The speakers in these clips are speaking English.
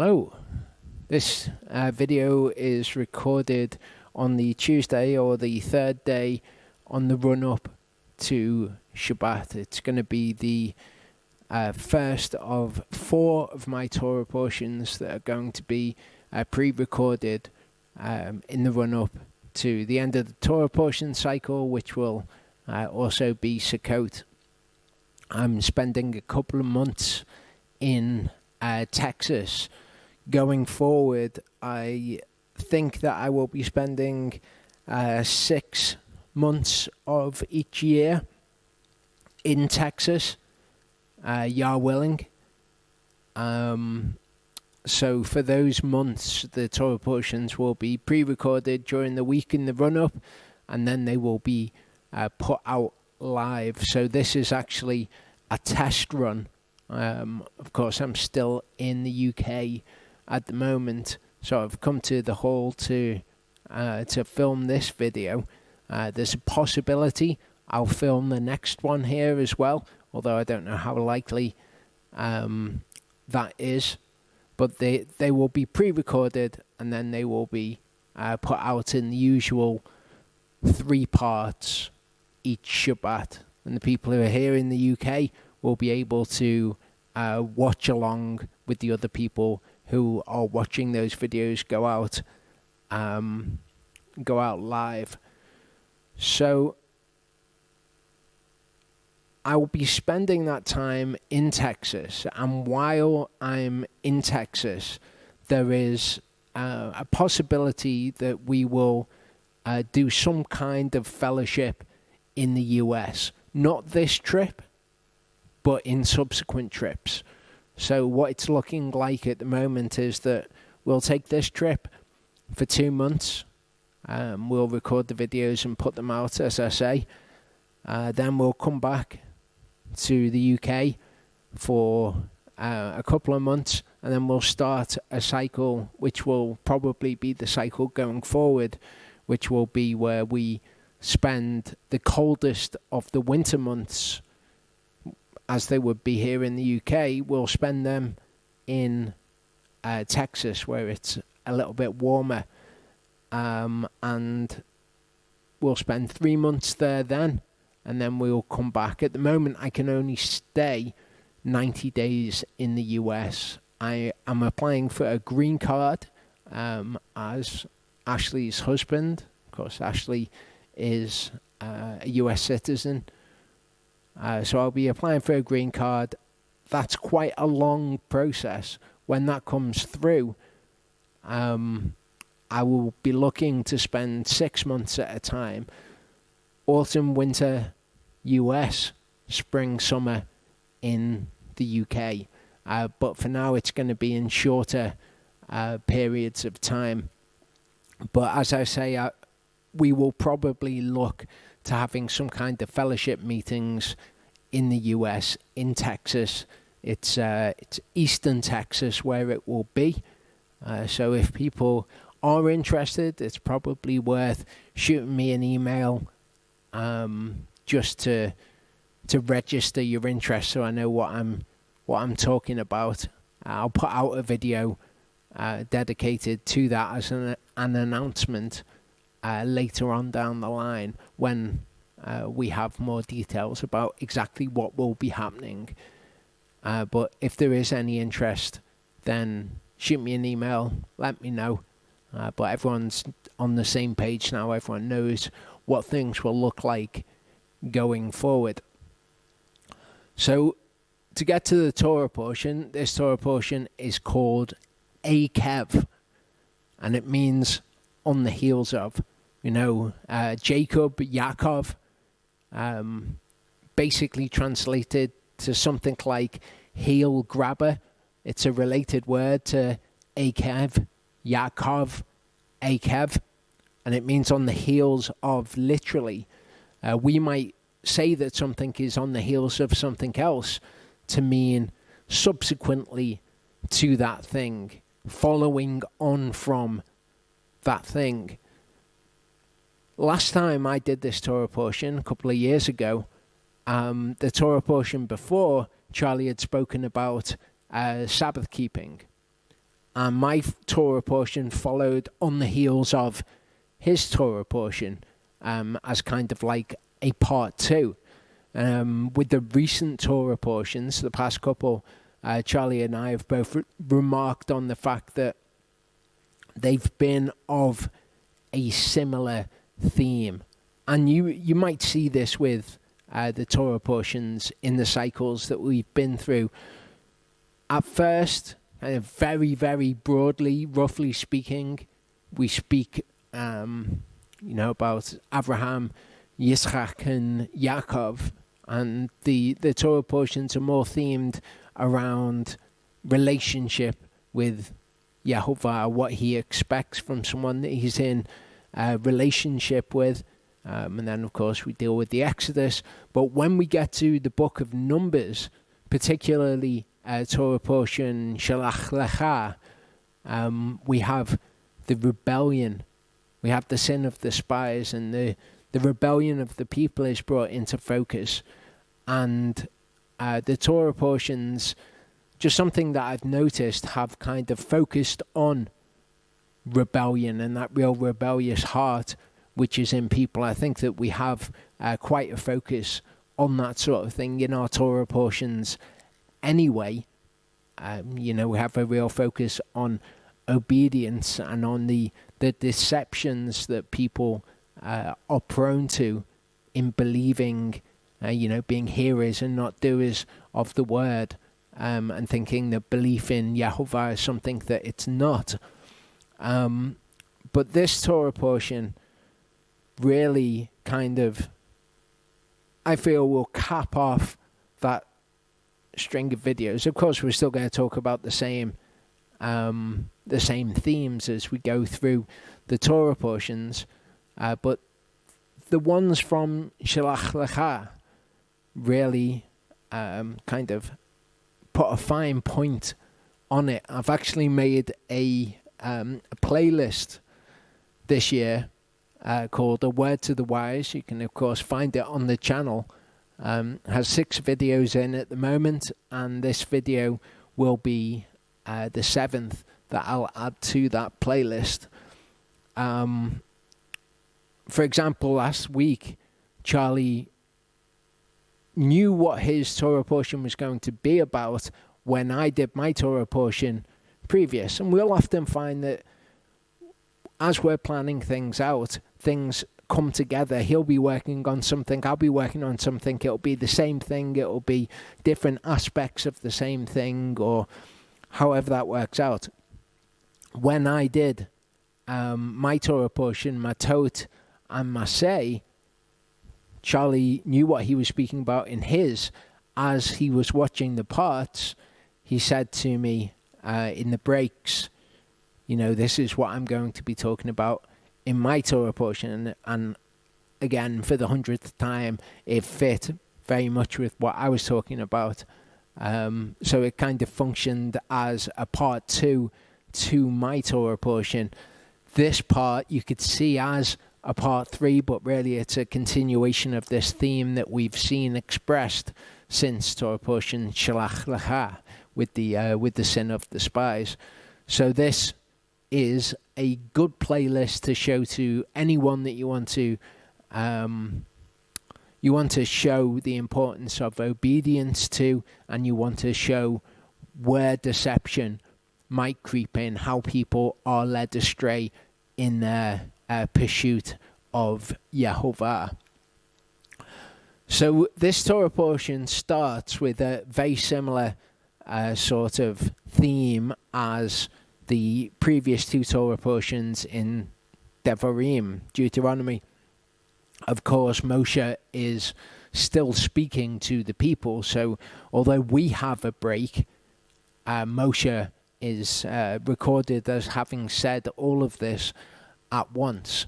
Hello. This video is recorded on the Tuesday or the third day on the run-up to Shabbat. It's going to be the first of 4 of my Torah portions that are going to be pre-recorded in the run-up to the end of the Torah portion cycle, which will also be Sukkot. I'm spending a couple of months in Texas. Going forward, I think that I will be spending 6 months of each year in Texas, Yah willing. So for those months, the Torah portions will be pre-recorded during the week in the run-up, and then they will be put out live. So this is actually a test run. Of course, I'm still in the UK at the moment, so I've come to the hall to film this video. There's a possibility I'll film the next one here as well, although I don't know how likely that is. But they will be pre-recorded, and then they will be put out in the usual 3 parts each Shabbat. And the people who are here in the UK will be able to watch along with the other people who are watching those videos go out live. So I will be spending that time in Texas, and while I'm in Texas, there is a possibility that we will do some kind of fellowship in the US. Not this trip, but in subsequent trips. So what it's looking like at the moment is that we'll take this trip for 2 months. We'll record the videos and put them out, as I say. Then we'll come back to the UK for a couple of months, and then we'll start a cycle, which will probably be the cycle going forward, which will be where we spend the coldest of the winter months, as they would be here in the UK. We'll spend them in Texas, where it's a little bit warmer, and we'll spend 3 months there then, and then we'll come back. At the moment, I can only stay 90 days in the US. I am applying for a green card as Ashley's husband. Of course, Ashley is a US citizen. So I'll be applying for a green card. That's quite a long process. When that comes through, I will be looking to spend 6 months at a time. Autumn, winter, US, spring, summer in the UK. But for now, it's going to be in shorter periods of time. But as I say, we will probably look to having some kind of fellowship meetings in the US, in Texas. It's Eastern Texas where it will be. So if people are interested, it's probably worth shooting me an email just to register your interest, so I know what I'm talking about. I'll put out a video dedicated to that as an announcement later on down the line, when we have more details about exactly what will be happening. But if there is any interest, then shoot me an email, let me know. But everyone's on the same page now. Everyone knows what things will look like going forward. So to get to the Torah portion, this Torah portion is called Eikev, and it means on the heels of. Jacob, Yaakov, basically translated to something like heel grabber. It's a related word to Eikev, Yaakov, Eikev, and it means on the heels of, literally. We might say that something is on the heels of something else to mean subsequently to that thing, following on from that thing. Last time I did this Torah portion, a couple of years ago, the Torah portion before, Charlie had spoken about Sabbath keeping. And my Torah portion followed on the heels of his Torah portion as kind of like a part 2. With the recent Torah portions, the past couple, Charlie and I have both remarked on the fact that they've been of a similar theme. And you might see this with the Torah portions in the cycles that we've been through. At first, very, very broadly, roughly speaking, we speak, about Abraham, Yitzchak, and Yaakov, and the Torah portions are more themed around relationship with Yehovah, what he expects from someone that he's in a relationship with. And then, of course, we deal with the Exodus. But when we get to the book of Numbers, particularly Torah portion Shalach Lecha, we have the rebellion. We have the sin of the spies, and the rebellion of the people is brought into focus. And the Torah portions, just something that I've noticed, have kind of focused on rebellion and that real rebellious heart which is in people. I think that we have quite a focus on that sort of thing in our Torah portions anyway. We have a real focus on obedience and on the deceptions that people are prone to in believing, being hearers and not doers of the word, and thinking that belief in Yehovah is something that it's not. But this Torah portion really kind of, I feel, will cap off that string of videos. Of course, we're still going to talk about the same themes as we go through the Torah portions, but the ones from Shalach Lecha really kind of put a fine point on it. I've actually made a playlist this year called A Word to the Wise. You can, of course, find it on the channel. Has 6 videos in at the moment, and this video will be the 7th that I'll add to that playlist. For example, last week, Charlie knew what his Torah portion was going to be about when I did my Torah portion previous. And we'll often find that as we're planning things out, things come together. He'll be working on something, I'll be working on something. It'll be the same thing, it'll be different aspects of the same thing, or however that works out. When I did my Torah portion, Matot and Maseh, Charlie knew what he was speaking about in his. As he was watching the parts, he said to me in the breaks, this is what I'm going to be talking about in my Torah portion. And again, for the 100th time, it fit very much with what I was talking about. So it kind of functioned as a part 2 to my Torah portion. This part you could see as a part 3, but really it's a continuation of this theme that we've seen expressed since Torah portion Shalach Lecha with the sin of the spies. So this is a good playlist to show to anyone that you want to show the importance of obedience to, and you want to show where deception might creep in, how people are led astray in their pursuit of Yehovah. So this Torah portion starts with a very similar sort of theme as the previous 2 Torah portions in Devarim, Deuteronomy. Of course, Moshe is still speaking to the people, so although we have a break, Moshe is recorded as having said all of this at once.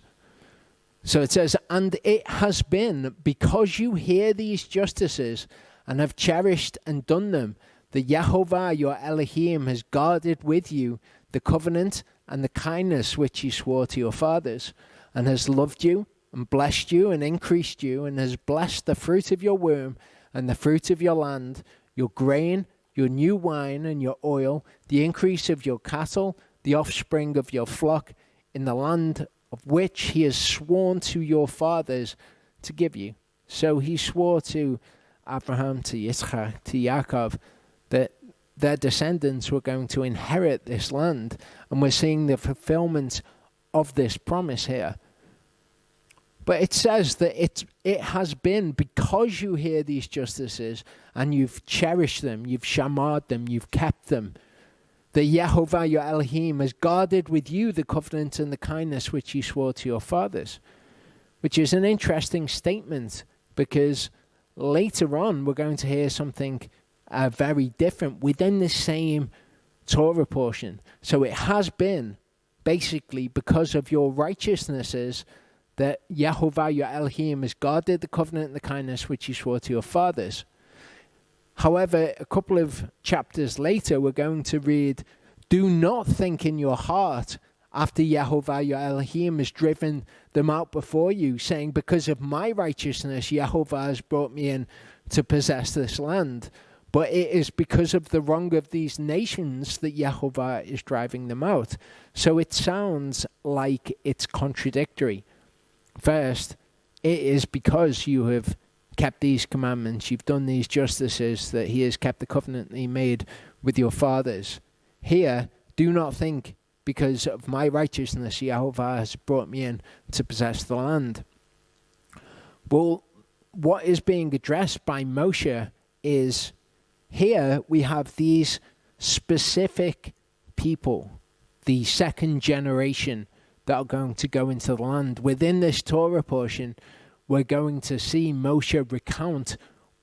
So it says, "And it has been because you hear these justices and have cherished and done them, that Yehovah your Elohim has guarded with you the covenant and the kindness which he swore to your fathers, and has loved you and blessed you and increased you, and has blessed the fruit of your womb and the fruit of your land, your grain, your new wine and your oil, the increase of your cattle, the offspring of your flock, in the land of which he has sworn to your fathers to give you. So he swore to Abraham, to Yitzchak, to Yaakov, that their descendants were going to inherit this land. And we're seeing the fulfillment of this promise here. But it says that it has been because you hear these justices and you've cherished them, you've shamarred them, you've kept them, that Yehovah your Elohim has guarded with you the covenant and the kindness which he swore to your fathers. Which is an interesting statement, because later on we're going to hear something very different within the same Torah portion. So it has been basically because of your righteousnesses that Yehovah your Elohim has guarded the covenant and the kindness which he swore to your fathers. However, a couple of chapters later, we're going to read, do not think in your heart after Yehovah your Elohim has driven them out before you, saying, because of my righteousness, Yehovah has brought me in to possess this land. But it is because of the wrong of these nations that Yehovah is driving them out. So it sounds like it's contradictory. First, it is because you have kept these commandments, you've done these justices, that he has kept the covenant that he made with your fathers. Here, do not think because of my righteousness Yehovah has brought me in to possess the land. Well, what is being addressed by Moshe is, here we have these specific people, the second generation that are going to go into the land. Within this Torah portion, we're going to see Moshe recount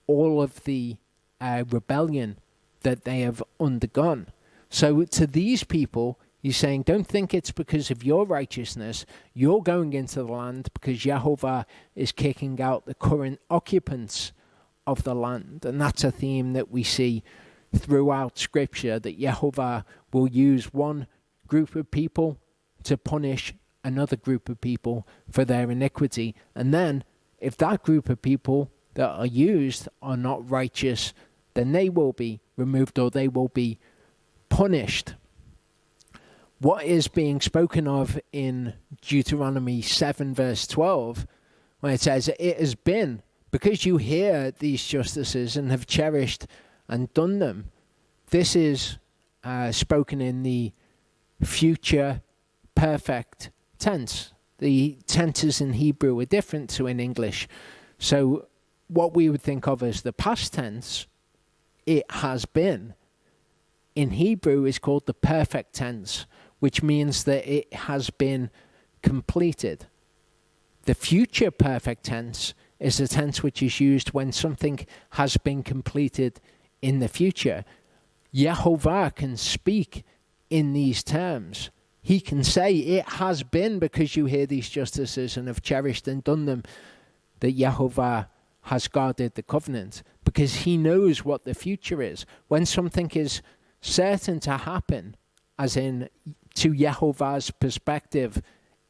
all of the rebellion that they have undergone. So to these people, he's saying, don't think it's because of your righteousness. You're going into the land because Yehovah is kicking out the current occupants of the land. And that's a theme that we see throughout Scripture, that Yehovah will use one group of people to punish another group of people for their iniquity. And then, if that group of people that are used are not righteous, then they will be removed or they will be punished. What is being spoken of in Deuteronomy 7 verse 12, when it says, it has been because you hear these justices and have cherished and done them. This is spoken in the future perfect tense. The tenses in Hebrew are different to in English. So what we would think of as the past tense, it has been, in Hebrew is called the perfect tense, which means that it has been completed. The future perfect tense is a tense which is used when something has been completed in the future. Yehovah can speak in these terms. He can say, it has been because you hear these justices and have cherished and done them, that Yehovah has guarded the covenant, because he knows what the future is. When something is certain to happen, as in to Yehovah's perspective,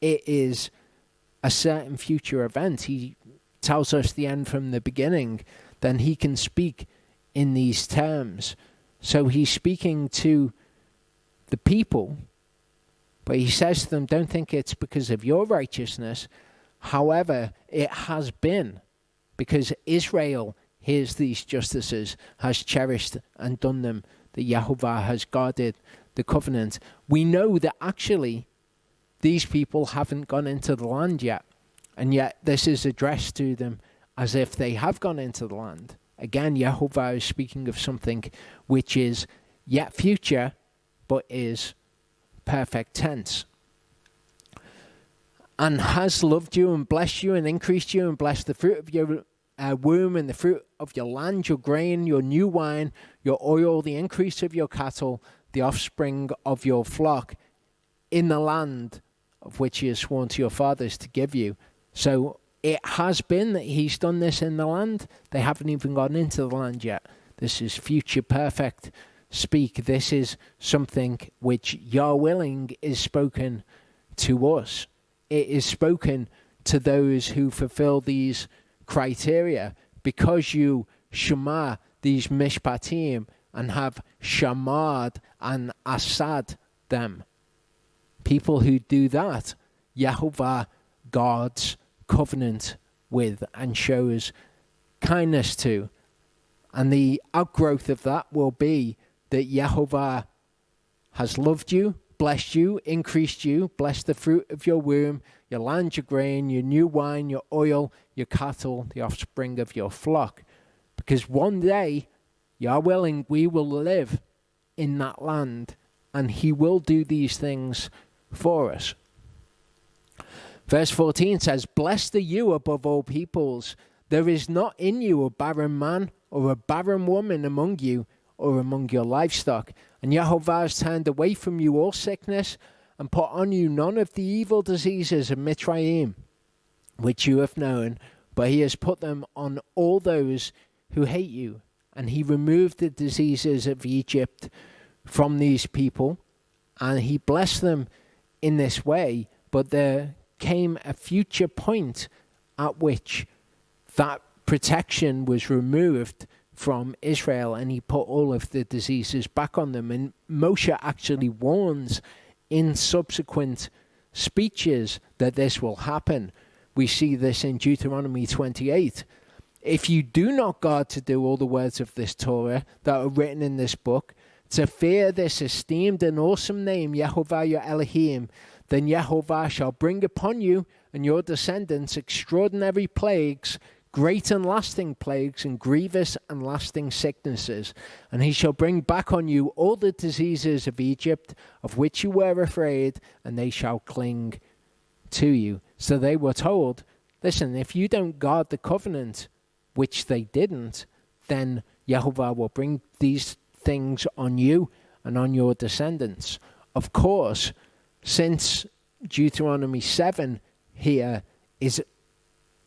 it is a certain future event. He tells us the end from the beginning, then he can speak in these terms. So he's speaking to the people, but he says to them, don't think it's because of your righteousness. However, it has been because Israel hears these justices, has cherished and done them, that Yehovah has guarded the covenant. We know that actually these people haven't gone into the land yet, and yet this is addressed to them as if they have gone into the land. Again, Yehovah is speaking of something which is yet future, but is perfect tense. And has loved you and blessed you and increased you and blessed the fruit of your womb and the fruit of your land, your grain, your new wine, your oil, the increase of your cattle, the offspring of your flock, in the land of which he has sworn to your fathers to give you. So it has been that he's done this in the land. They haven't even gone into the land yet. This is future perfect speak. This is something which Yah willing is spoken to us. It is spoken to those who fulfill these criteria. Because you shema these mishpatim and have shamad and asad them. People who do that, Yehovah guards covenant with and shows kindness to. And the outgrowth of that will be that Yehovah has loved you, blessed you, increased you, blessed the fruit of your womb, your land, your grain, your new wine, your oil, your cattle, the offspring of your flock. Because one day, Yah willing, we will live in that land, and he will do these things for us. Verse 14 says, "Blessed are you above all peoples. There is not in you a barren man or a barren woman among you or among your livestock. And Yehovah has turned away from you all sickness and put on you none of the evil diseases of Mitzrayim, which you have known, but he has put them on all those who hate you. And he removed the diseases of Egypt from these people, and he blessed them in this way. But there came a future point at which that protection was removed from Israel, and he put all of the diseases back on them. And Moshe actually warns in subsequent speeches that this will happen. We see this in Deuteronomy 28. If you do not guard to do all the words of this Torah that are written in this book, to fear this esteemed and awesome name, Yehovah your Elohim, then Yehovah shall bring upon you and your descendants extraordinary plagues, great and lasting plagues, and grievous and lasting sicknesses. And he shall bring back on you all the diseases of Egypt, of which you were afraid, and they shall cling to you." So they were told, listen, if you don't guard the covenant, which they didn't, then Yehovah will bring these things on you and on your descendants. Of course, since Deuteronomy 7 here is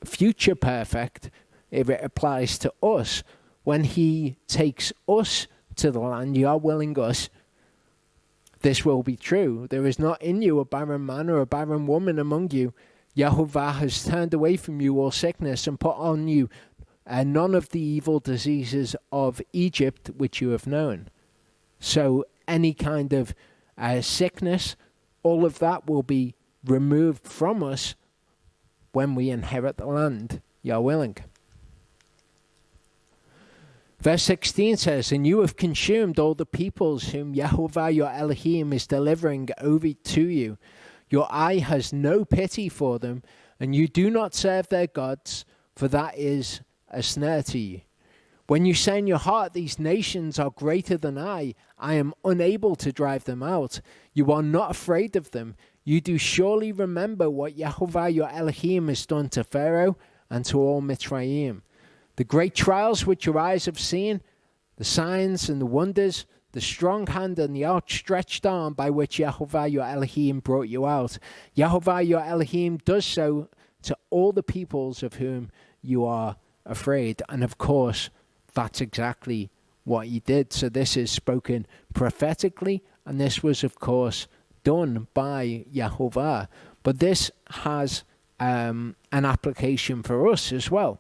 future perfect, if it applies to us, when he takes us to the land, you are willing us, this will be true. There is not in you a barren man or a barren woman among you. Yehovah has turned away from you all sickness and put on you none of the evil diseases of Egypt which you have known. So any kind of sickness, all of that will be removed from us when we inherit the land, Yah willing. Verse 16 says, "And you have consumed all the peoples whom Yehovah your Elohim is delivering over to you. Your eye has no pity for them, and you do not serve their gods, for that is a snare to you. When you say in your heart, these nations are greater than I am unable to drive them out. You are not afraid of them. You do surely remember what Yehovah your Elohim has done to Pharaoh and to all Mitzrayim. The great trials which your eyes have seen, the signs and the wonders, the strong hand and the outstretched arm by which Yehovah your Elohim brought you out. Yehovah your Elohim does so to all the peoples of whom you are afraid." And of course, that's exactly what he did. So this is spoken prophetically, and this was, of course, done by Yehovah. But this has an application for us as well.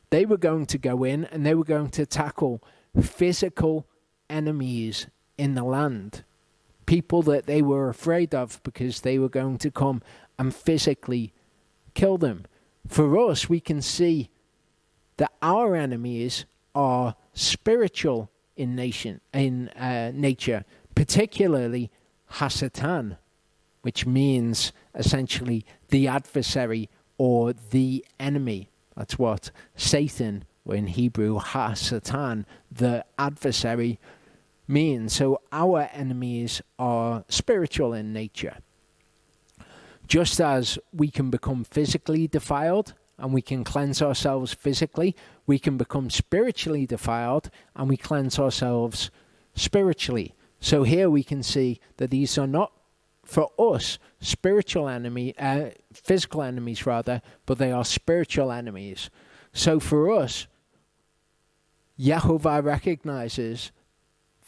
They were going to go in and they were going to tackle physical enemies in the land. People that they were afraid of because they were going to come and physically kill them. For us, we can see that our enemies are spiritual in nature, particularly Hasatan, which means essentially the adversary or the enemy. That's what Satan, or in Hebrew, Hasatan, the adversary, means. So our enemies are spiritual in nature. Just as we can become physically defiled and we can cleanse ourselves physically, we can become spiritually defiled and we cleanse ourselves spiritually. So here we can see that these are not, for us, physical enemies rather, but they are spiritual enemies. So for us, Yehovah recognizes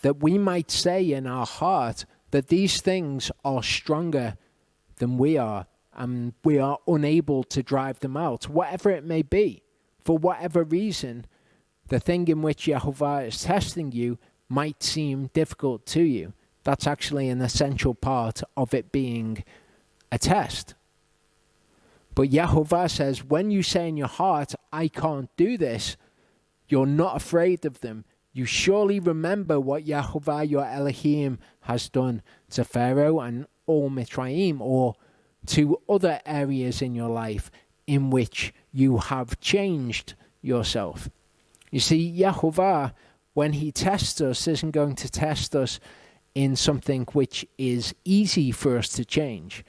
that we might say in our heart that these things are stronger than we are, and we are unable to drive them out, whatever it may be. For whatever reason, the thing in which Yehovah is testing you might seem difficult to you. That's actually an essential part of it being a test. But Yehovah says, when you say in your heart, I can't do this, you're not afraid of them. You surely remember what Yehovah your Elohim has done to Pharaoh and all Mitzrayim, or to other areas in your life in which you have changed yourself. You see, Yehovah, when he tests us, isn't going to test us in something which is easy for us to change.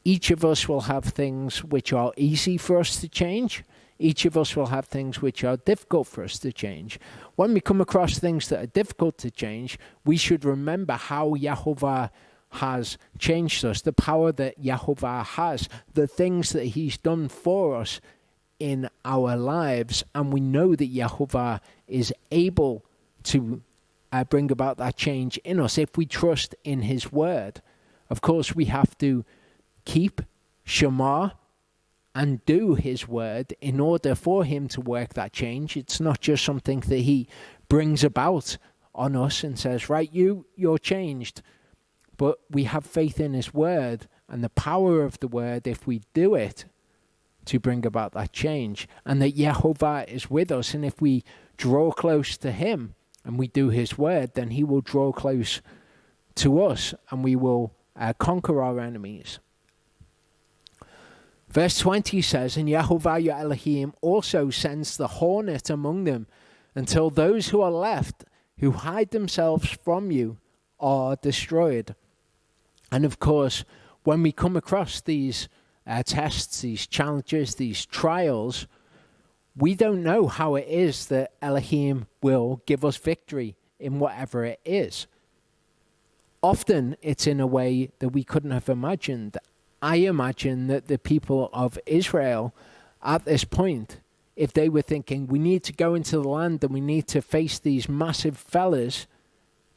Each of us will have things which are easy for us to change. Each of us will have things which are difficult for us to change. When we come across things that are difficult to change, we should remember how Yehovah has changed us, the power that Yehovah has, the things that he's done for us in our lives. And we know that Yehovah is able to bring about that change in us if we trust in his word. Of course, we have to keep Shema and do his word in order for him to work that change. It's not just something that he brings about on us and says, right, you're changed. But we have faith in his word and the power of the word if we do it to bring about that change. And that Yehovah is with us. And if we draw close to him and we do his word, then he will draw close to us and we will conquer our enemies. Verse 20 says, and Yehovah your Elohim also sends the hornet among them until those who are left, who hide themselves from you, are destroyed. And of course, when we come across these tests, these challenges, these trials, we don't know how it is that Elohim will give us victory in whatever it is. Often it's in a way that we couldn't have imagined. I imagine that the people of Israel at this point, if they were thinking we need to go into the land and we need to face these massive fellas,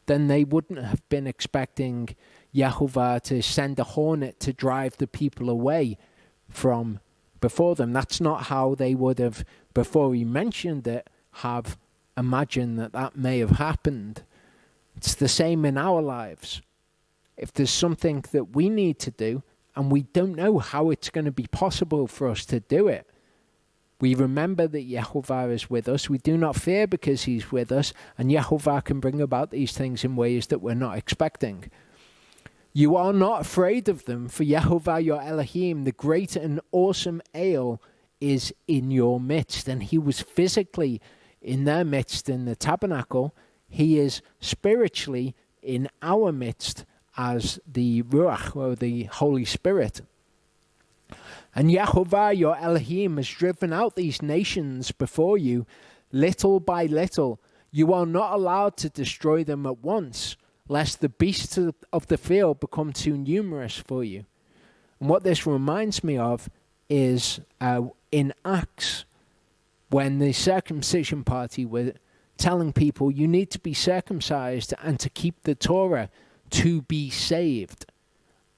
then they wouldn't have been expecting Yehovah to send a hornet to drive the people away from before them. That's not how they would have, before he mentioned it, have imagined that that may have happened. It's the same in our lives. If there's something that we need to do, and we don't know how it's going to be possible for us to do it, we remember that Yehovah is with us. We do not fear because he's with us, and Yehovah can bring about these things in ways that we're not expecting. You are not afraid of them, for Yehovah your Elohim, the great and awesome El, is in your midst. And he was physically in their midst in the tabernacle. He is spiritually in our midst as the Ruach, or the Holy Spirit. And Yehovah your Elohim has driven out these nations before you, little by little. You are not allowed to destroy them at once, lest the beasts of the field become too numerous for you. And what this reminds me of is in Acts, when the circumcision party were telling people you need to be circumcised and to keep the Torah to be saved.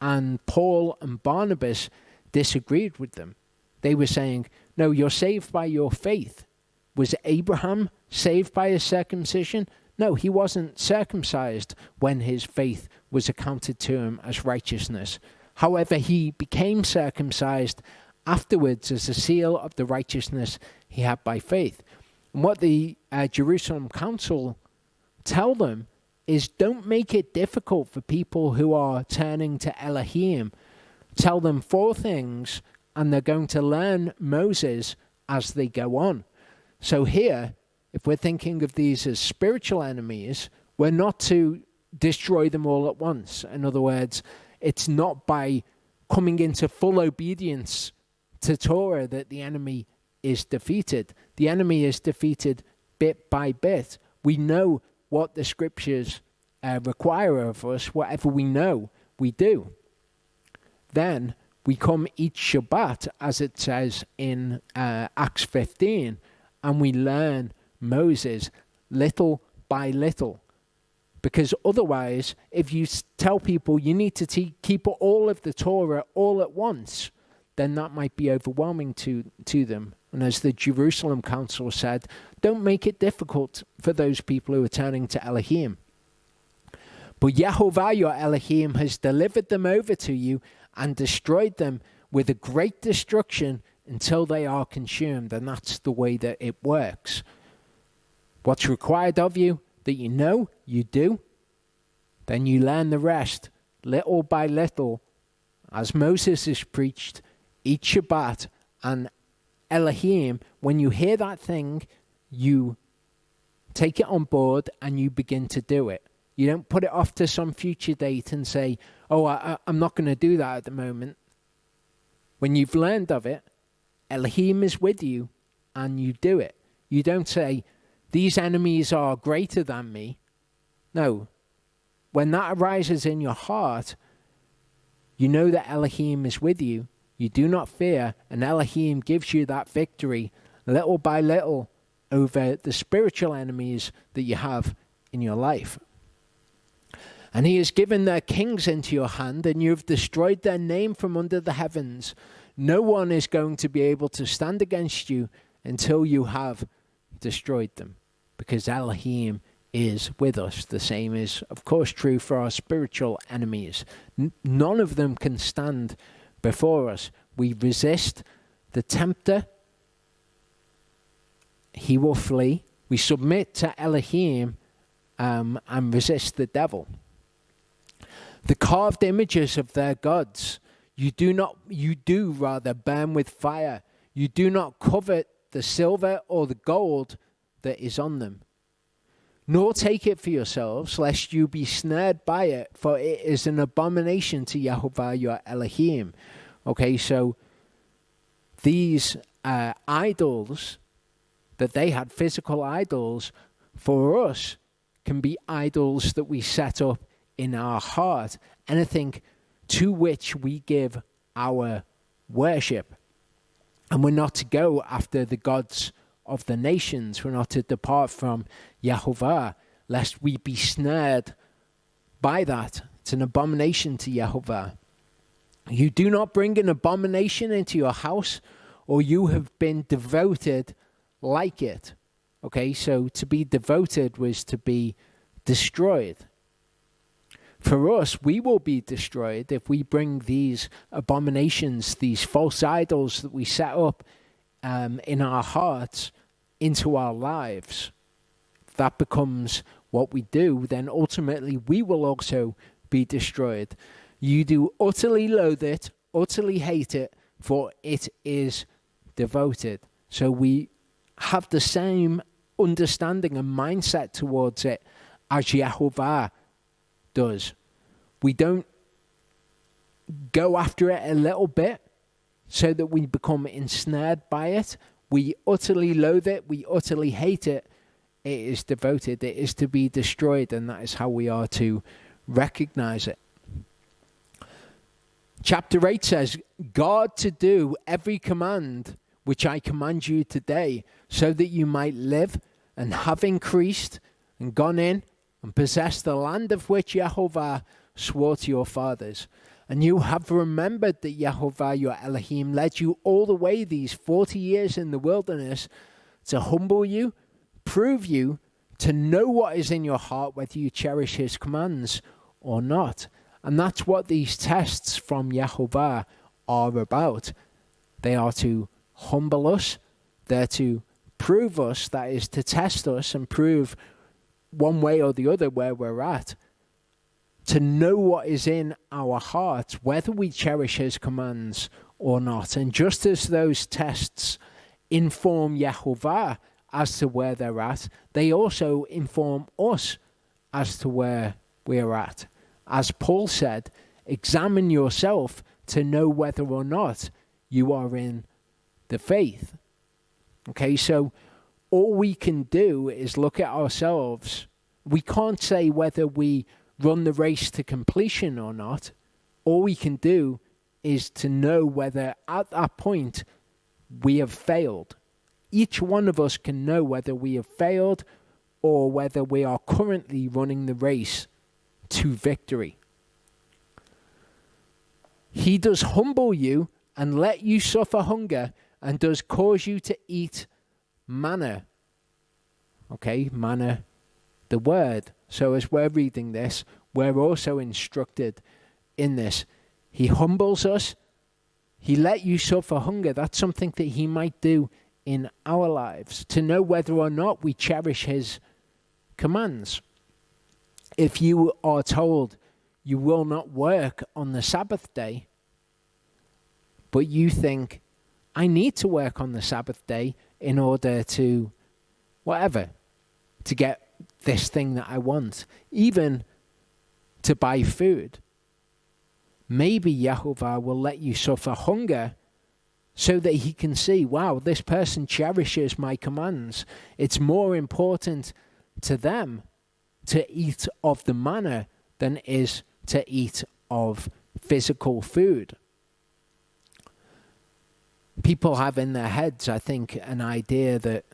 And Paul and Barnabas disagreed with them. They were saying, no, you're saved by your faith. Was Abraham saved by his circumcision? No, he wasn't circumcised when his faith was accounted to him as righteousness. However, he became circumcised afterwards as a seal of the righteousness he had by faith. And what the Jerusalem Council tell them is, don't make it difficult for people who are turning to Elohim. Tell them 4 things, and they're going to learn Moses as they go on. So here, if we're thinking of these as spiritual enemies, we're not to destroy them all at once. In other words, it's not by coming into full obedience to Torah that the enemy is defeated. The enemy is defeated bit by bit. We know what the scriptures require of us. Whatever we know, we do. Then we come each Shabbat, as it says in Acts 15, and we learn Moses little by little. Because otherwise, if you tell people you need to keep all of the Torah all at once, then that might be overwhelming to them. And as the Jerusalem Council said, don't make it difficult for those people who are turning to Elohim. But Yehovah your Elohim has delivered them over to you and destroyed them with a great destruction until they are consumed. And that's the way that it works. What's required of you that you know, you do. Then you learn the rest, little by little, as Moses has preached each Shabbat. And Elohim, when you hear that thing, you take it on board and you begin to do it. You don't put it off to some future date and say, oh, I'm not going to do that at the moment. When you've learned of it, Elohim is with you and you do it. You don't say, these enemies are greater than me. No. When that arises in your heart, you know that Elohim is with you. You do not fear, and Elohim gives you that victory little by little over the spiritual enemies that you have in your life. And he has given their kings into your hand, and you have destroyed their name from under the heavens. No one is going to be able to stand against you until you have destroyed them, because Elohim is with us. The same is, of course, true for our spiritual enemies. None of them can stand before us. We resist the tempter, he will flee. We submit to Elohim and resist the devil. The carved images of their gods, you do burn with fire. You do not covet the silver or the gold that is on them. Nor take it for yourselves, lest you be snared by it, for it is an abomination to Yehovah your Elohim. Okay, so these idols, that they had physical idols, for us can be idols that we set up in our heart, anything to which we give our worship. And we're not to go after the gods of the nations. We're not to depart from Yehovah, lest we be snared by that. It's an abomination to Yehovah. You do not bring an abomination into your house, or you have been devoted like it. Okay, so to be devoted was to be destroyed. For us, we will be destroyed if we bring these abominations, these false idols that we set up in our hearts into our lives. If that becomes what we do, then ultimately we will also be destroyed. You do utterly loathe it, utterly hate it, for it is devoted. So we have the same understanding and mindset towards it as Yehovah does. We don't go after it a little bit so that we become ensnared by it. We utterly loathe it. We utterly hate it. It is devoted. It is to be destroyed, and that is how we are to recognize it. Chapter 8 says, guard to do every command which I command you today, so that you might live and have increased and gone in and possessed the land of which Yehovah swore to your fathers. And you have remembered that Yehovah your Elohim led you all the way these 40 years in the wilderness to humble you, prove you, to know what is in your heart, whether you cherish his commands or not. And that's what these tests from Yehovah are about. They are to humble us. They're to prove us, that is to test us and prove one way or the other where we're at. To know what is in our hearts, whether we cherish his commands or not. And just as those tests inform Yehovah as to where they're at, they also inform us as to where we're at. As Paul said, examine yourself to know whether or not you are in the faith. Okay, so all we can do is look at ourselves. We can't say whether we run the race to completion or not. All we can do is to know whether at that point we have failed. Each one of us can know whether we have failed or whether we are currently running the race to victory. He does humble you and let you suffer hunger and does cause you to eat manna. Okay, manna, the word. So as we're reading this, we're also instructed in this. He humbles us. He let you suffer hunger. That's something that he might do in our lives, to know whether or not we cherish his commands. If you are told you will not work on the Sabbath day, but you think, I need to work on the Sabbath day in order to whatever, to get this thing that I want, even to buy food. Maybe Yehovah will let you suffer hunger so that he can see, wow, this person cherishes my commands. It's more important to them to eat of the manna than it is to eat of physical food. People have in their heads, I think, an idea that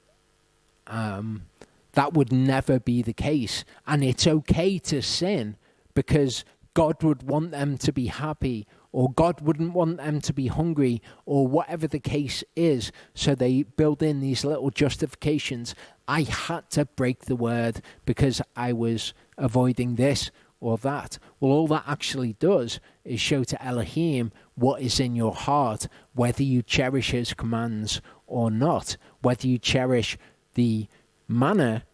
that would never be the case. And it's okay to sin because God would want them to be happy, or God wouldn't want them to be hungry, or whatever the case is. So they build in these little justifications. I had to break the word because I was avoiding this or that. Well, all that actually does is show to Elohim what is in your heart, whether you cherish his commands or not, whether you cherish the manna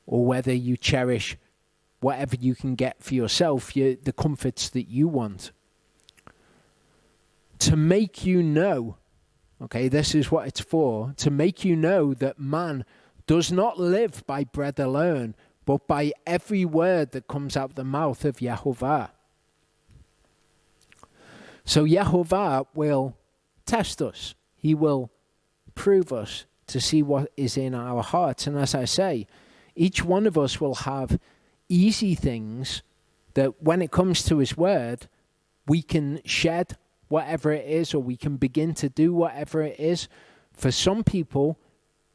or whether you cherish whatever you can get for yourself, the comforts that you want. To make you know, okay, this is what it's for, to make you know that man does not live by bread alone, but by every word that comes out of the mouth of Yehovah. So Yehovah will test us. He will prove us to see what is in our hearts. And as I say, each one of us will have easy things that when it comes to his word, we can shed whatever it is, or we can begin to do whatever it is. For some people,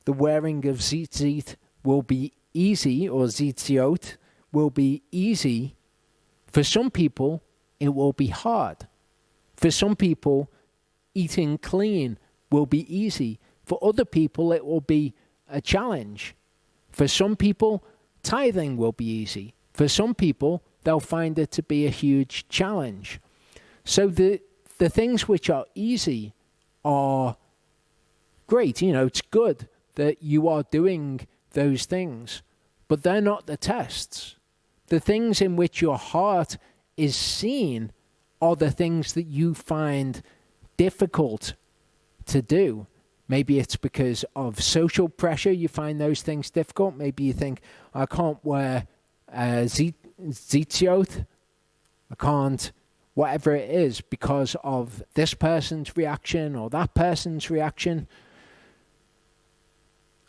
the wearing of tzitzit will be easy, or tzitziot will be easy. For some people, it will be hard. For some people, eating clean will be easy. For other people, it will be a challenge. For some people, tithing will be easy. For some people, they'll find it to be a huge challenge. So the things which are easy are great. You know, it's good that you are doing those things, but they're not the tests. The things in which your heart is seen are the things that you find difficult to do. Maybe it's because of social pressure you find those things difficult. Maybe you think, I can't wear zitziot. I can't, whatever it is, because of this person's reaction or that person's reaction.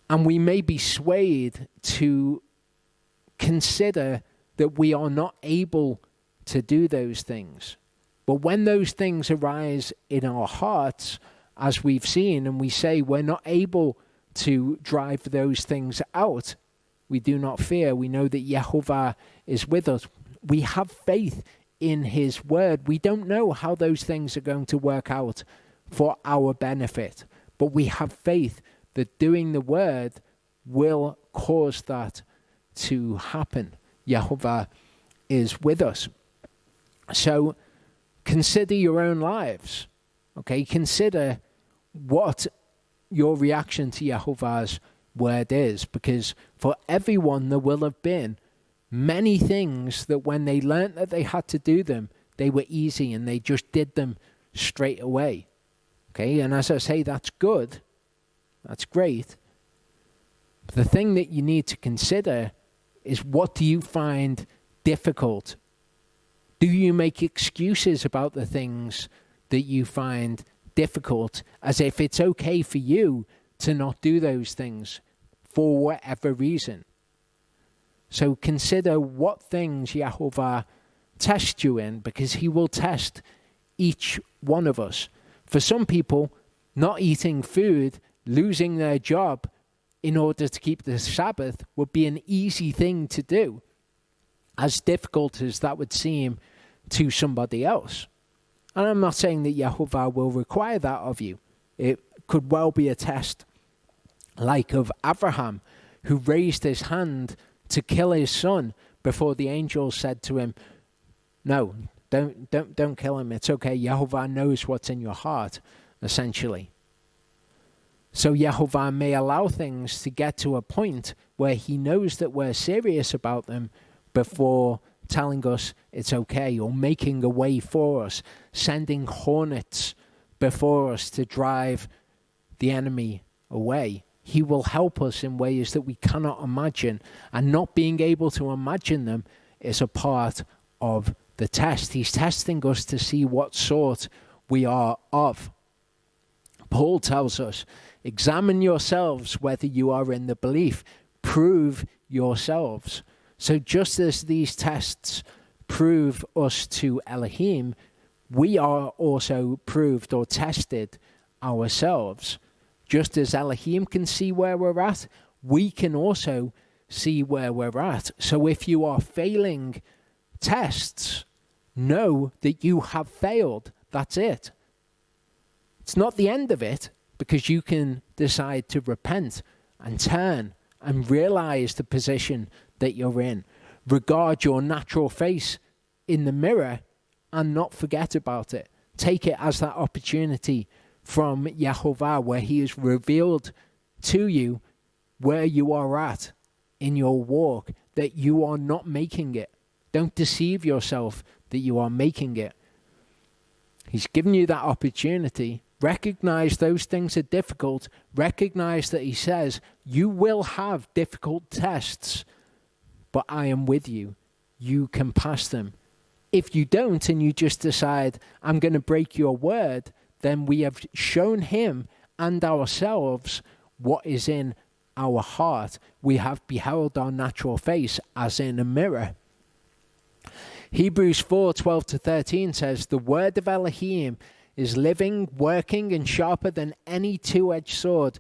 And we may be swayed to consider that we are not able to do those things. But when those things arise in our hearts, as we've seen, and we say we're not able to drive those things out, we do not fear. We know that Yehovah is with us. We have faith in his word. We don't know how those things are going to work out for our benefit, but we have faith that doing the word will cause that to happen. Yehovah is with us. So consider your own lives. Okay, consider what your reaction to Yehovah's word is, because for everyone there will have been many things that when they learnt that they had to do them, they were easy and they just did them straight away. Okay, and as I say, that's good. That's great. The thing that you need to consider is, what do you find difficult? Do you make excuses about the things that you find difficult, as if it's okay for you to not do those things for whatever reason? So consider what things Yehovah tests you in, because he will test each one of us. For some people, not eating food, losing their job in order to keep the Sabbath would be an easy thing to do, as difficult as that would seem to somebody else. And I'm not saying that Yehovah will require that of you. could well be a test like of Abraham, who raised his hand to kill his son before the angel said to him, no, don't kill him. It's okay. Yehovah knows what's in your heart, essentially. So Yehovah may allow things to get to a point where he knows that we're serious about them before telling us it's okay, or making a way for us, sending hornets before us to drive the enemy away. He will help us in ways that we cannot imagine, and not being able to imagine them is a part of the test. He's testing us to see what sort we are of. Paul tells us, examine yourselves whether you are in the belief. Prove yourselves. So just as these tests prove us to Elohim, we are also proved or tested ourselves. Just as Elohim can see where we're at, we can also see where we're at. So if you are failing tests, know that you have failed. That's it. It's not the end of it, because you can decide to repent and turn and realize the position that you're in. Regard your natural face in the mirror and not forget about it. Take it as that opportunity from Yehovah, where he has revealed to you where you are at in your walk, that you are not making it. Don't deceive yourself that you are making it. He's given you that opportunity. Recognize those things are difficult. Recognize that he says you will have difficult tests, but I am with you. You can pass them. If you don't, and you just decide, I'm going to break your word, then we have shown him and ourselves what is in our heart. We have beheld our natural face as in a mirror. Hebrews 4:12-13 says, the word of Elohim is living, working, and sharper than any two-edged sword,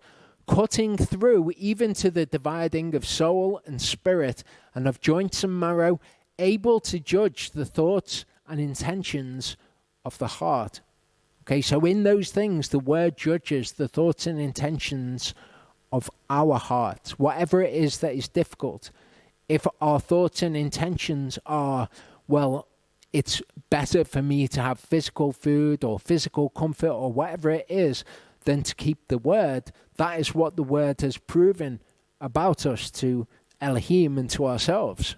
cutting through even to the dividing of soul and spirit, and of joints and marrow, able to judge the thoughts and intentions of the heart. Okay, so in those things, the word judges the thoughts and intentions of our hearts, whatever it is that is difficult. If our thoughts and intentions are, well, it's better for me to have physical food or physical comfort or whatever it is than to keep the word, that is what the word has proven about us to Elohim and to ourselves.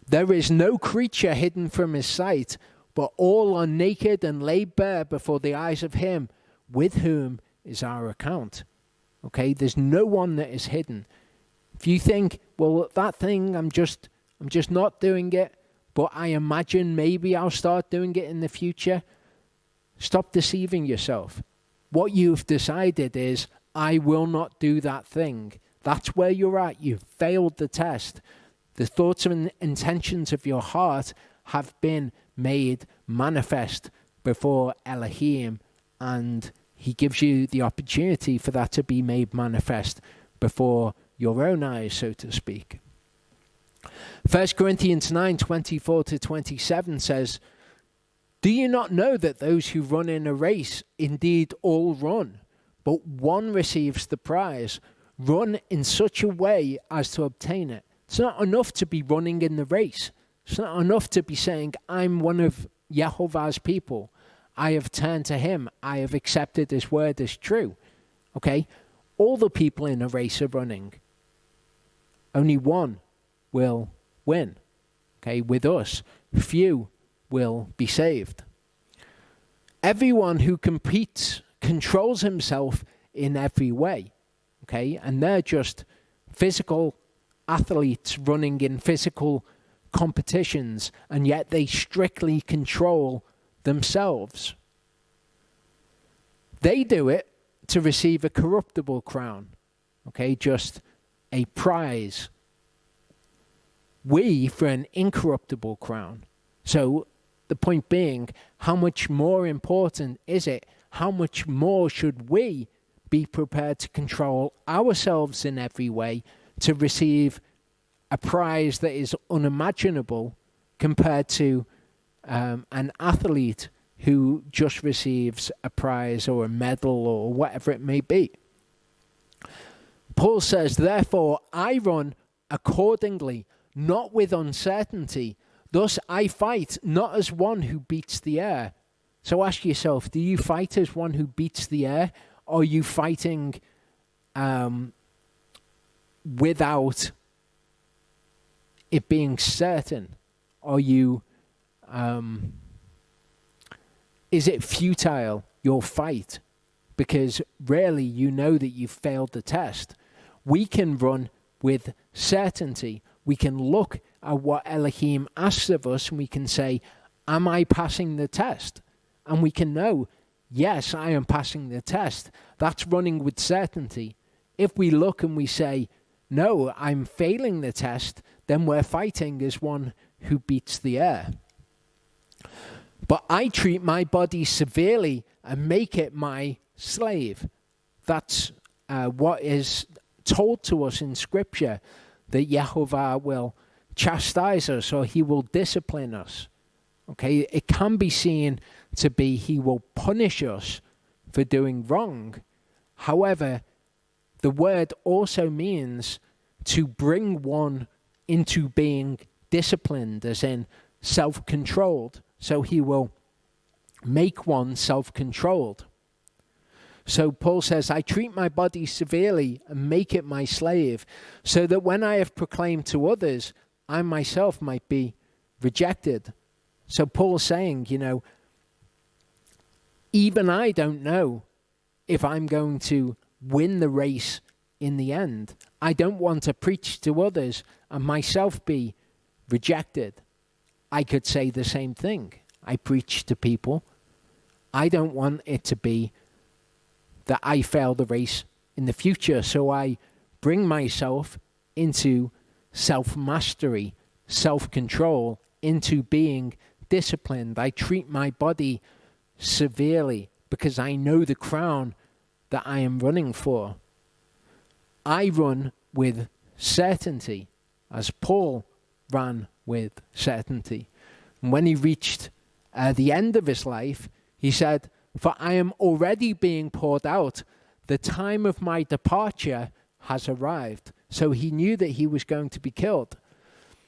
There is no creature hidden from his sight, but all are naked and laid bare before the eyes of him with whom is our account. Okay, there's no one that is hidden. If you think, well, that thing, I'm just not doing it, but I imagine maybe I'll start doing it in the future, stop deceiving yourself. What you've decided is, I will not do that thing. That's where you're at. You've failed the test. The thoughts and intentions of your heart have been made manifest before Elohim, and he gives you the opportunity for that to be made manifest before your own eyes, so to speak. 1 Corinthians 9:24-27 says, do you not know that those who run in a race indeed all run, but one receives the prize? Run in such a way as to obtain it. It's not enough to be running in the race. It's not enough to be saying, I'm one of Yehovah's people. I have turned to him. I have accepted his word as true. Okay? All the people in a race are running. Only one will win. Okay? With us, few will be saved. Everyone who competes controls himself in every way. Okay? And they're just physical athletes running in physical competitions, and yet they strictly control themselves. They do it to receive a corruptible crown, okay, just a prize. We for an incorruptible crown. So the point being, how much more important is it? How much more should we be prepared to control ourselves in every way to receive a prize that is unimaginable compared to an athlete who just receives a prize or a medal or whatever it may be. Paul says, therefore, I run accordingly, not with uncertainty. Thus I fight, not as one who beats the air. So ask yourself, do you fight as one who beats the air? Or are you fighting without it being certain? Are you, is it futile, your fight? Because rarely you know that you've failed the test. We can run with certainty. We can look at what Elohim asks of us and we can say, am I passing the test? And we can know, yes, I am passing the test. That's running with certainty. If we look and we say, no, I'm failing the test, then we're fighting as one who beats the air. But I treat my body severely and make it my slave. That's what is told to us in Scripture, that Yehovah will chastise us or he will discipline us. Okay, it can be seen to be he will punish us for doing wrong. However, the word also means to bring one into being disciplined, as in self-controlled. So he will make one self-controlled. So Paul says, I treat my body severely and make it my slave, so that when I have proclaimed to others, I myself might be rejected. So Paul's saying, even I don't know if I'm going to win the race in the end. I don't want to preach to others and myself be rejected. I could say the same thing. I preach to people. I don't want it to be that I fail the race in the future. So I bring myself into self-mastery, self-control, into being disciplined. I treat my body severely because I know the crown that I am running for. I run with certainty, as Paul ran with certainty. And when he reached the end of his life, he said, for I am already being poured out. The time of my departure has arrived. So he knew that he was going to be killed.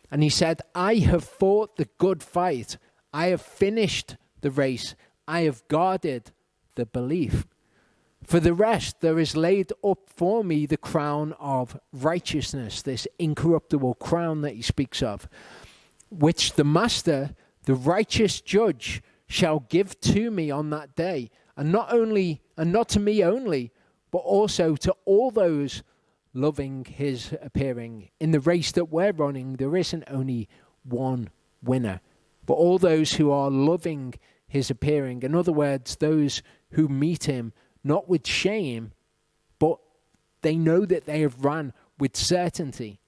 And he said, I have fought the good fight. I have finished the race. I have guarded the belief. For the rest, there is laid up for me the crown of righteousness, this incorruptible crown that he speaks of, which the Master, the righteous judge, shall give to me on that day, and not to me only, but also to all those loving his appearing. In the race that we're running, there isn't only one winner, but all those who are loving his appearing. In other words, those who meet him not with shame, but they know that they have run with certainty.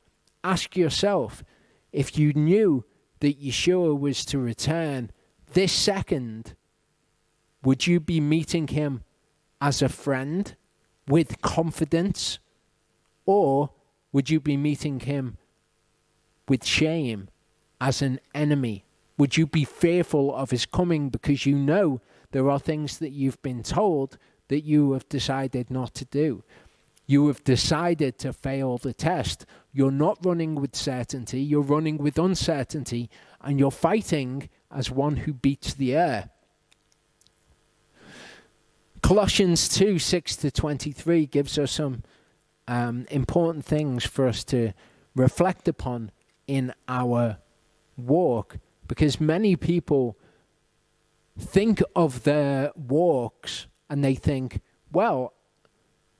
Ask yourself, if you knew that Yeshua was to return this second, would you be meeting him as a friend with confidence, or would you be meeting him with shame as an enemy? Would you be fearful of his coming because you know there are things that you've been told that you have decided not to do? You have decided to fail the test. You're not running with certainty, you're running with uncertainty, and you're fighting as one who beats the air. Colossians 2, 6-23 gives us some important things for us to reflect upon in our walk, because many people think of their walks and they think, well,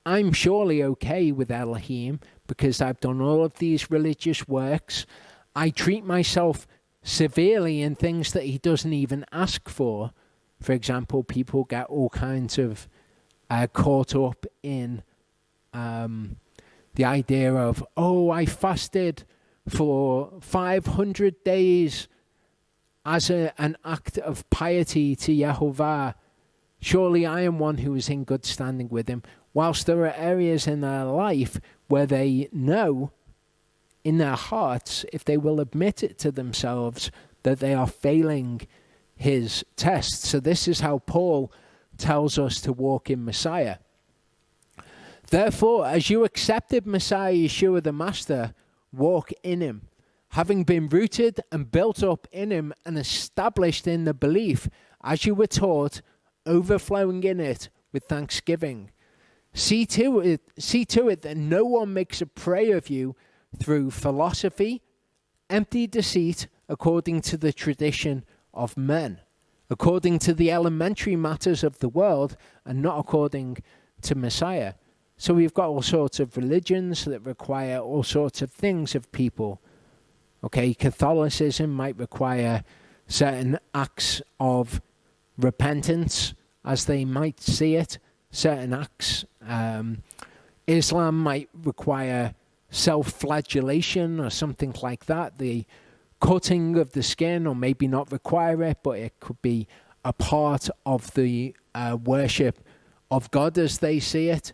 I'm surely okay with Elohim because I've done all of these religious works. I treat myself severely in things that he doesn't even ask for. For example, people get all kinds of caught up in the idea of, I fasted for 500 days as an act of piety to Yehovah. Surely I am one who is in good standing with him. Whilst there are areas in their life where they know in their hearts, if they will admit it to themselves, that they are failing his test. So this is how Paul tells us to walk in Messiah. Therefore, as you accepted Messiah Yeshua the Master, walk in him, having been rooted and built up in him and established in the belief, as you were taught, overflowing in it with thanksgiving. See to it that no one makes a prey of you through philosophy, empty deceit, according to the tradition of men, according to the elementary matters of the world, and not according to Messiah. So we've got all sorts of religions that require all sorts of things of people. Okay, Catholicism might require certain acts of repentance, as they might see it, certain acts. Islam might require self-flagellation or something like that, the cutting of the skin, or maybe not require it, but it could be a part of the worship of God as they see it.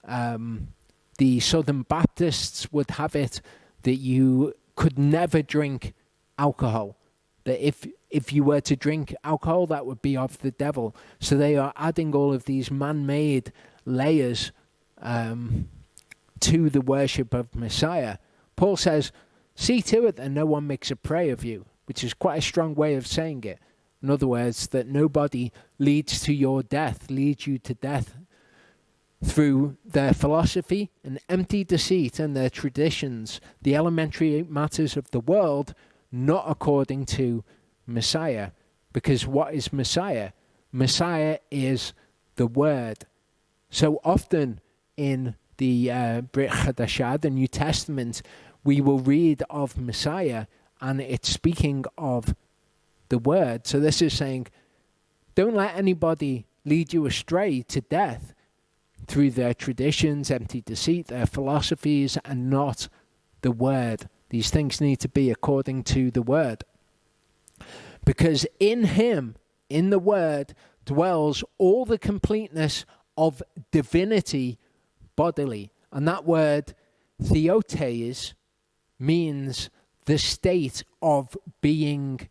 The Southern Baptists would have it that you could never drink alcohol, that if you were to drink alcohol, that would be of the devil. So they are adding all of these man-made layers to the worship of Messiah. Paul says, see to it that no one makes a prey of you, which is quite a strong way of saying it. In other words, that nobody leads to your death, leads you to death through their philosophy and empty deceit and their traditions, the elementary matters of the world, not according to Messiah. Because what is Messiah? Messiah is the Word. So often in the Brit Hadashah, the New Testament, we will read of Messiah and it's speaking of the Word. So this is saying, don't let anybody lead you astray to death through their traditions, empty deceit, their philosophies, and not the Word. These things need to be according to the Word. Because in him, in the Word, dwells all the completeness of divinity bodily. And that word, theotes, means the state of being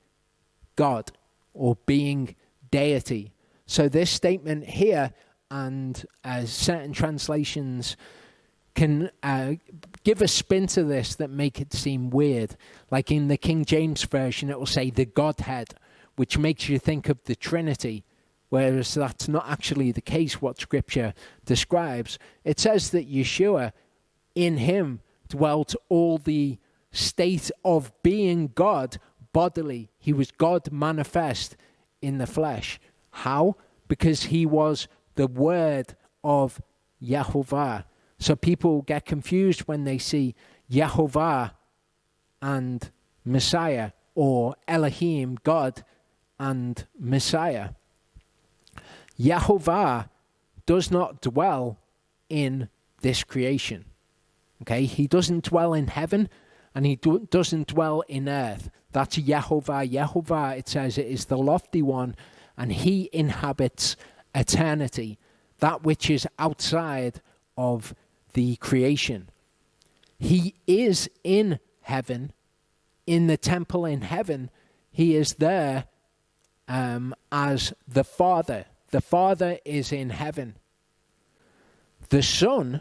God or being deity. So this statement here, and certain translations can give a spin to this that make it seem weird. Like in the King James Version, it will say the Godhead, which makes you think of the Trinity, whereas that's not actually the case what Scripture describes. It says that Yeshua, in him dwelt all the state of being God bodily. He was God manifest in the flesh. How? Because he was the Word of Yehovah. So people get confused when they see Yehovah and Messiah, or Elohim, God, and Messiah. Yehovah does not dwell in this creation. Okay, he doesn't dwell in heaven, and he doesn't dwell in earth. That's Yehovah. Yehovah, it says, it is the lofty one, and he inhabits eternity, that which is outside of the creation. He is in heaven, in the temple in heaven. He is there as the Father. The Father is in heaven. The Son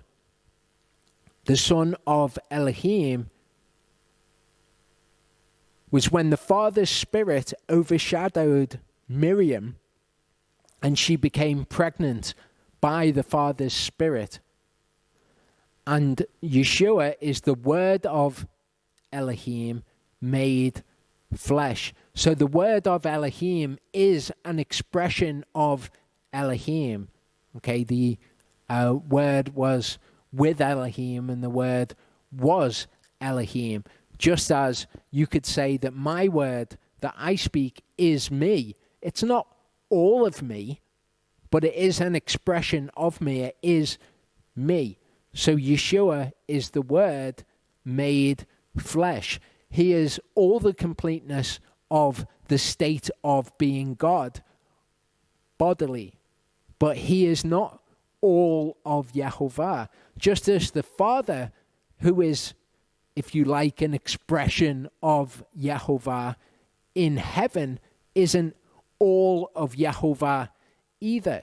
of Elohim, was when the Father's Spirit overshadowed Miriam and she became pregnant by the Father's Spirit. And Yeshua is the Word of Elohim made flesh. So the Word of Elohim is an expression of Elohim. Okay, the Word was with Elohim and the Word was Elohim. Just as you could say that my word that I speak is me. It's not all of me, but it is an expression of me. It is me. So Yeshua is the Word made flesh. He is all the completeness of the state of being God bodily. But he is not all of Yehovah. Just as the Father, who is, if you like, an expression of Yehovah in heaven, isn't all of Yahovah either.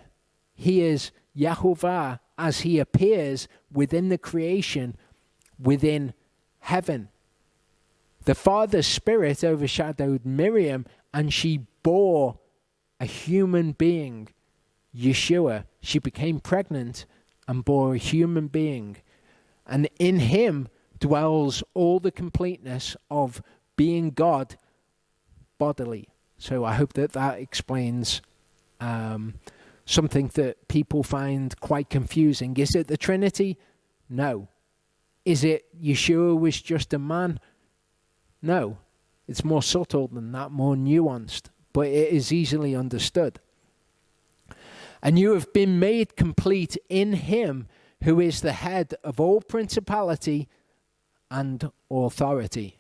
He is Yahovah as he appears within the creation, within heaven. The Father's Spirit overshadowed Miriam, and she bore a human being, Yeshua. She became pregnant and bore a human being. And in him dwells all the completeness of being God bodily. So I hope that that explains something that people find quite confusing. Is it the Trinity? No. Is it Yeshua was just a man? No. It's more subtle than that, more nuanced, but it is easily understood. And you have been made complete in him who is the head of all principality and authority.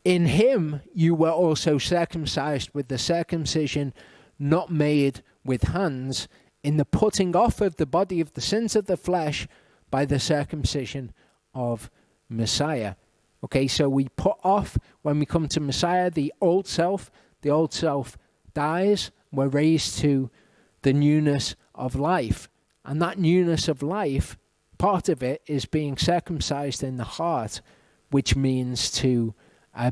In him you were also circumcised with the circumcision not made with hands, in the putting off of the body of the sins of the flesh by the circumcision of Messiah. Okay, so we put off, when we come to Messiah, the old self. The old self dies. We're raised to the newness of life. And that newness of life, part of it is being circumcised in the heart, which means to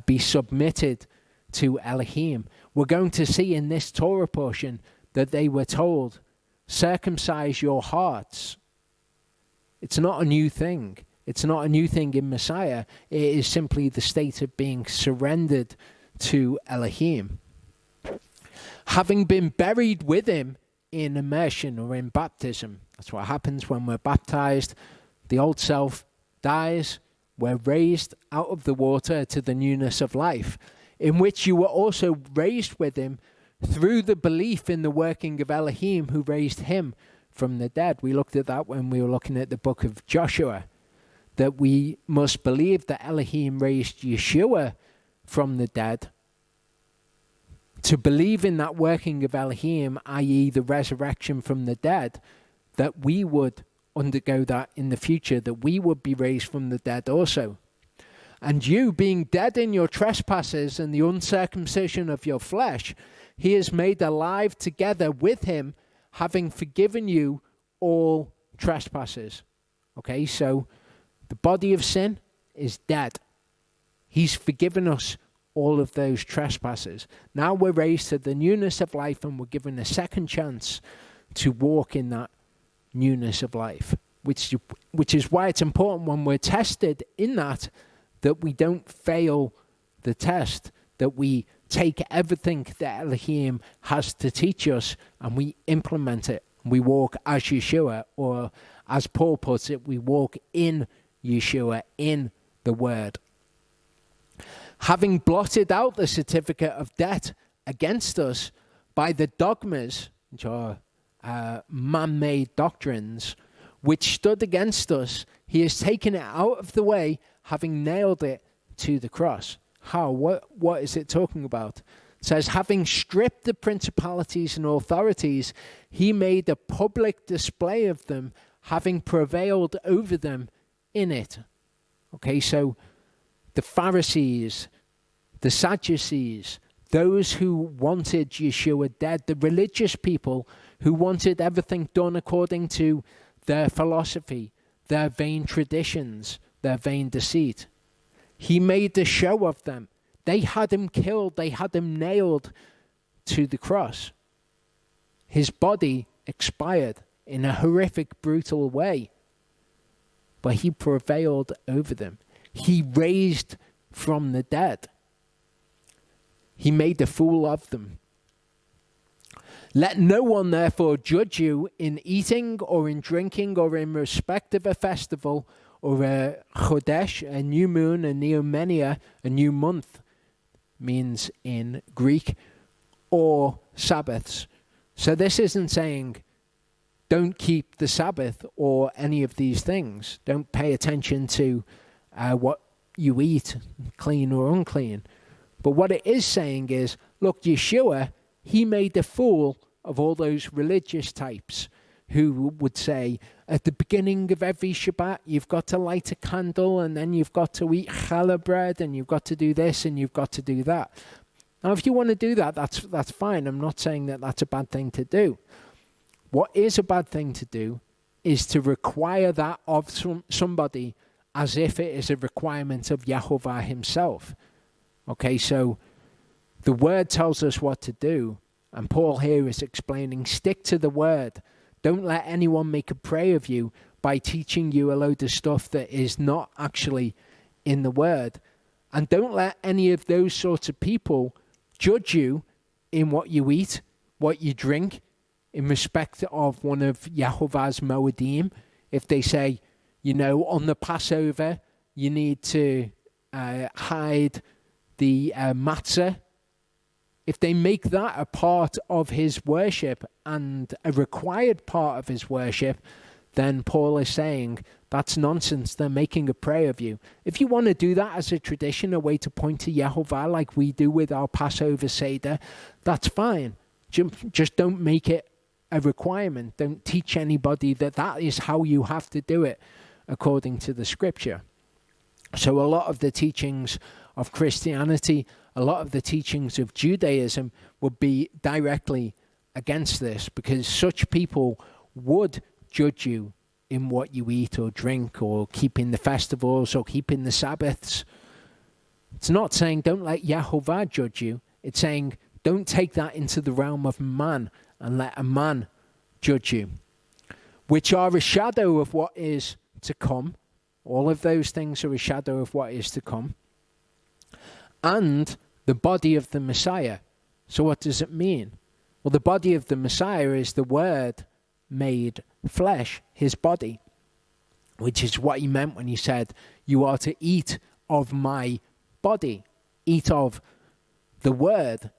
be submitted to Elohim. We're going to see in this Torah portion that they were told, circumcise your hearts. It's not a new thing. It's not a new thing in Messiah. It is simply the state of being surrendered to Elohim. Having been buried with him in immersion or in baptism. That's what happens when we're baptized. The old self dies. We're raised out of the water to the newness of life, in which you were also raised with him through the belief in the working of Elohim who raised him from the dead. We looked at that when we were looking at the book of Joshua, that we must believe that Elohim raised Yeshua from the dead. To believe in that working of Elohim, i.e. the resurrection from the dead, that we would undergo that in the future, that we would be raised from the dead also. And you, being dead in your trespasses and the uncircumcision of your flesh, he is made alive together with him, having forgiven you all trespasses. Okay, so the body of sin is dead. He's forgiven us all of those trespasses. Now we're raised to the newness of life, and we're given a second chance to walk in that newness of life, which is why it's important when we're tested in that we don't fail the test, that we take everything that Elohim has to teach us and we implement it. We walk as Yeshua, or as Paul puts it, we walk in Yeshua, in the Word. Having blotted out the certificate of debt against us by the dogmas, which are man-made doctrines, which stood against us, he has taken it out of the way, having nailed it to the cross. How? What is it talking about? It says, having stripped the principalities and authorities, he made a public display of them, having prevailed over them in it. Okay, so the Pharisees, the Sadducees, those who wanted Yeshua dead, the religious people who wanted everything done according to their philosophy, their vain traditions, their vain deceit. He made a show of them. They had him killed. They had him nailed to the cross. His body expired in a horrific, brutal way. But he prevailed over them. He raised from the dead. He made a fool of them. Let no one therefore judge you in eating or in drinking or in respect of a festival or a chodesh, a new moon, a neomenia, a new month, means in Greek, or Sabbaths. So this isn't saying don't keep the Sabbath or any of these things. Don't pay attention to what you eat, clean or unclean. But what it is saying is, look, Yeshua, he made a fool of all those religious types who would say, at the beginning of every Shabbat, you've got to light a candle, and then you've got to eat challah bread, and you've got to do this, and you've got to do that. Now, if you want to do that, that's fine. I'm not saying that that's a bad thing to do. What is a bad thing to do is to require that of somebody as if it is a requirement of Yahovah himself. Okay, so the word tells us what to do, and Paul here is explaining, stick to the word. Don't let anyone make a prey of you by teaching you a load of stuff that is not actually in the word. And don't let any of those sorts of people judge you in what you eat, what you drink, in respect of one of Yahovah's Moedim. If they say, on the Passover, you need to hide the matzah. If they make that a part of his worship and a required part of his worship, then Paul is saying that's nonsense. They're making a prey of you. If you want to do that as a tradition, a way to point to Yahovah like we do with our Passover Seder, that's fine. Just don't make it a requirement. Don't teach anybody that is how you have to do it according to the scripture. So a lot of the teachings of Christianity, a lot of the teachings of Judaism would be directly against this, because such people would judge you in what you eat or drink or keeping the festivals or keeping the Sabbaths. It's not saying don't let Yahovah judge you. It's saying don't take that into the realm of man and let a man judge you, which are a shadow of what is to come. All of those things are a shadow of what is to come. And the body of the Messiah. So what does it mean? Well, the body of the Messiah is the Word made flesh, his body, which is what he meant when he said, you are to eat of my body, eat of the Word.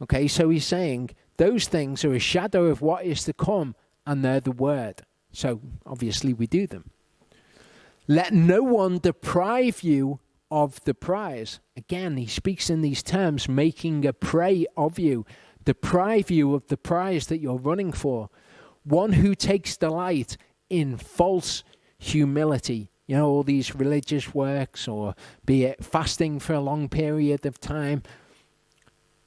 Okay, so he's saying those things are a shadow of what is to come, and they're the Word. So obviously we do them. Let no one deprive you of the prize. Again, he speaks in these terms, making a prey of you, deprive you of the prize that you're running for. One who takes delight in false humility. All these religious works, or be it fasting for a long period of time.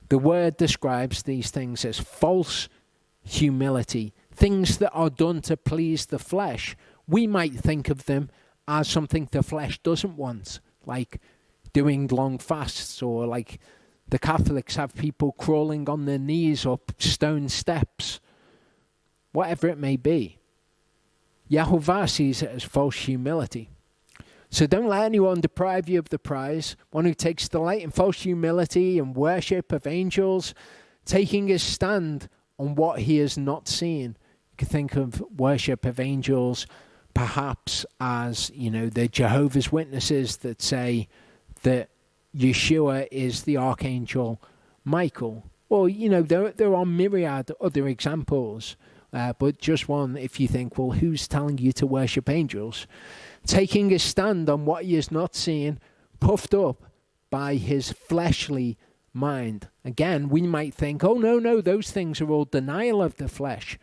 The word describes these things as false humility, things that are done to please the flesh. We might think of them as something the flesh doesn't want, like doing long fasts, or like the Catholics have people crawling on their knees up stone steps. Whatever it may be. Yahovah sees it as false humility. So don't let anyone deprive you of the prize. One who takes delight in false humility and worship of angels, taking his stand on what he has not seen. You can think of worship of angels perhaps as, the Jehovah's Witnesses that say that Yeshua is the Archangel Michael. Or, there are myriad other examples. But just one, if you think, well, who's telling you to worship angels? Taking a stand on what he has not seen, puffed up by his fleshly mind. Again, we might think, oh, no, those things are all denial of the flesh.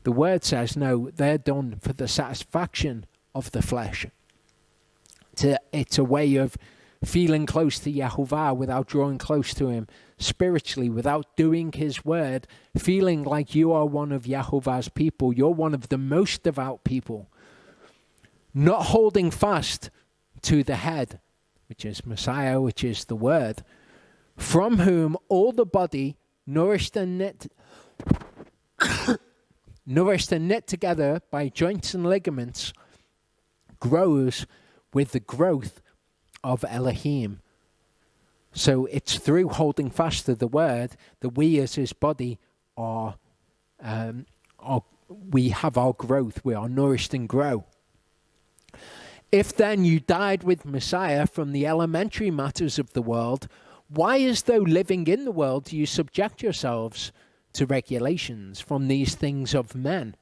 The word says, no, they're done for the satisfaction of the flesh. It's a way of feeling close to Yahovah without drawing close to him spiritually, without doing his word, feeling like you are one of Yahovah's people. You're one of the most devout people. Not holding fast to the head, which is Messiah, which is the word, from whom all the body, nourished and knit together by joints and ligaments, grows with the growth of Elohim. So it's through holding fast to the word that we as his body we have our growth. We are nourished and grow. If then you died with Messiah from the elementary matters of the world, why, as though living in the world, do you subject yourselves to regulations from these things of men?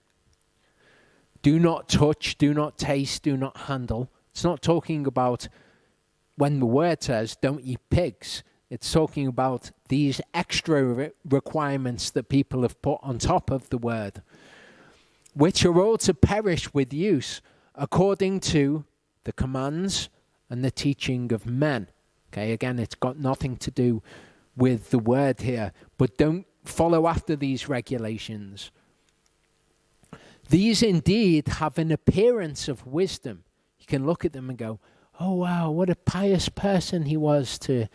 Do not touch, do not taste, do not handle. It's not talking about when the word says don't eat pigs. It's talking about these extra requirements that people have put on top of the word, which are all to perish with use according to the commands and the teaching of men. Okay, again, it's got nothing to do with the word here, but don't follow after these regulations. These indeed have an appearance of wisdom. You can look at them and go, oh wow, what a pious person he was to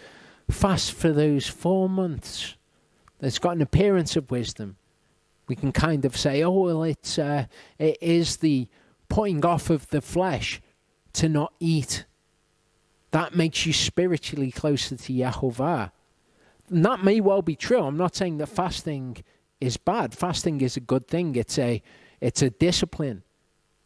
fast for those 4 months. It's got an appearance of wisdom. We can kind of say, oh well, it is the putting off of the flesh to not eat. That makes you spiritually closer to Yahovah. And that may well be true. I'm not saying that fasting is bad. Fasting is a good thing. It's a discipline.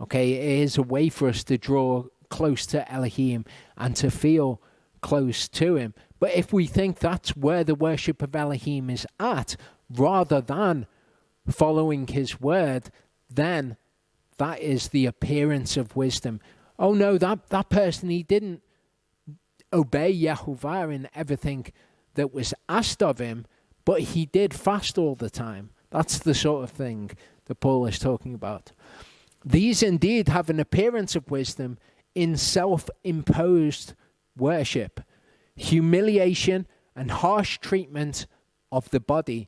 Okay, it is a way for us to draw close to Elohim and to feel close to him. But if we think that's where the worship of Elohim is at, rather than following his word, then that is the appearance of wisdom. Oh no, that person, he didn't obey Yahovah in everything that was asked of him, but he did fast all the time. That's the sort of thing that Paul is talking about. These indeed have an appearance of wisdom in self-imposed worship, humiliation and harsh treatment of the body,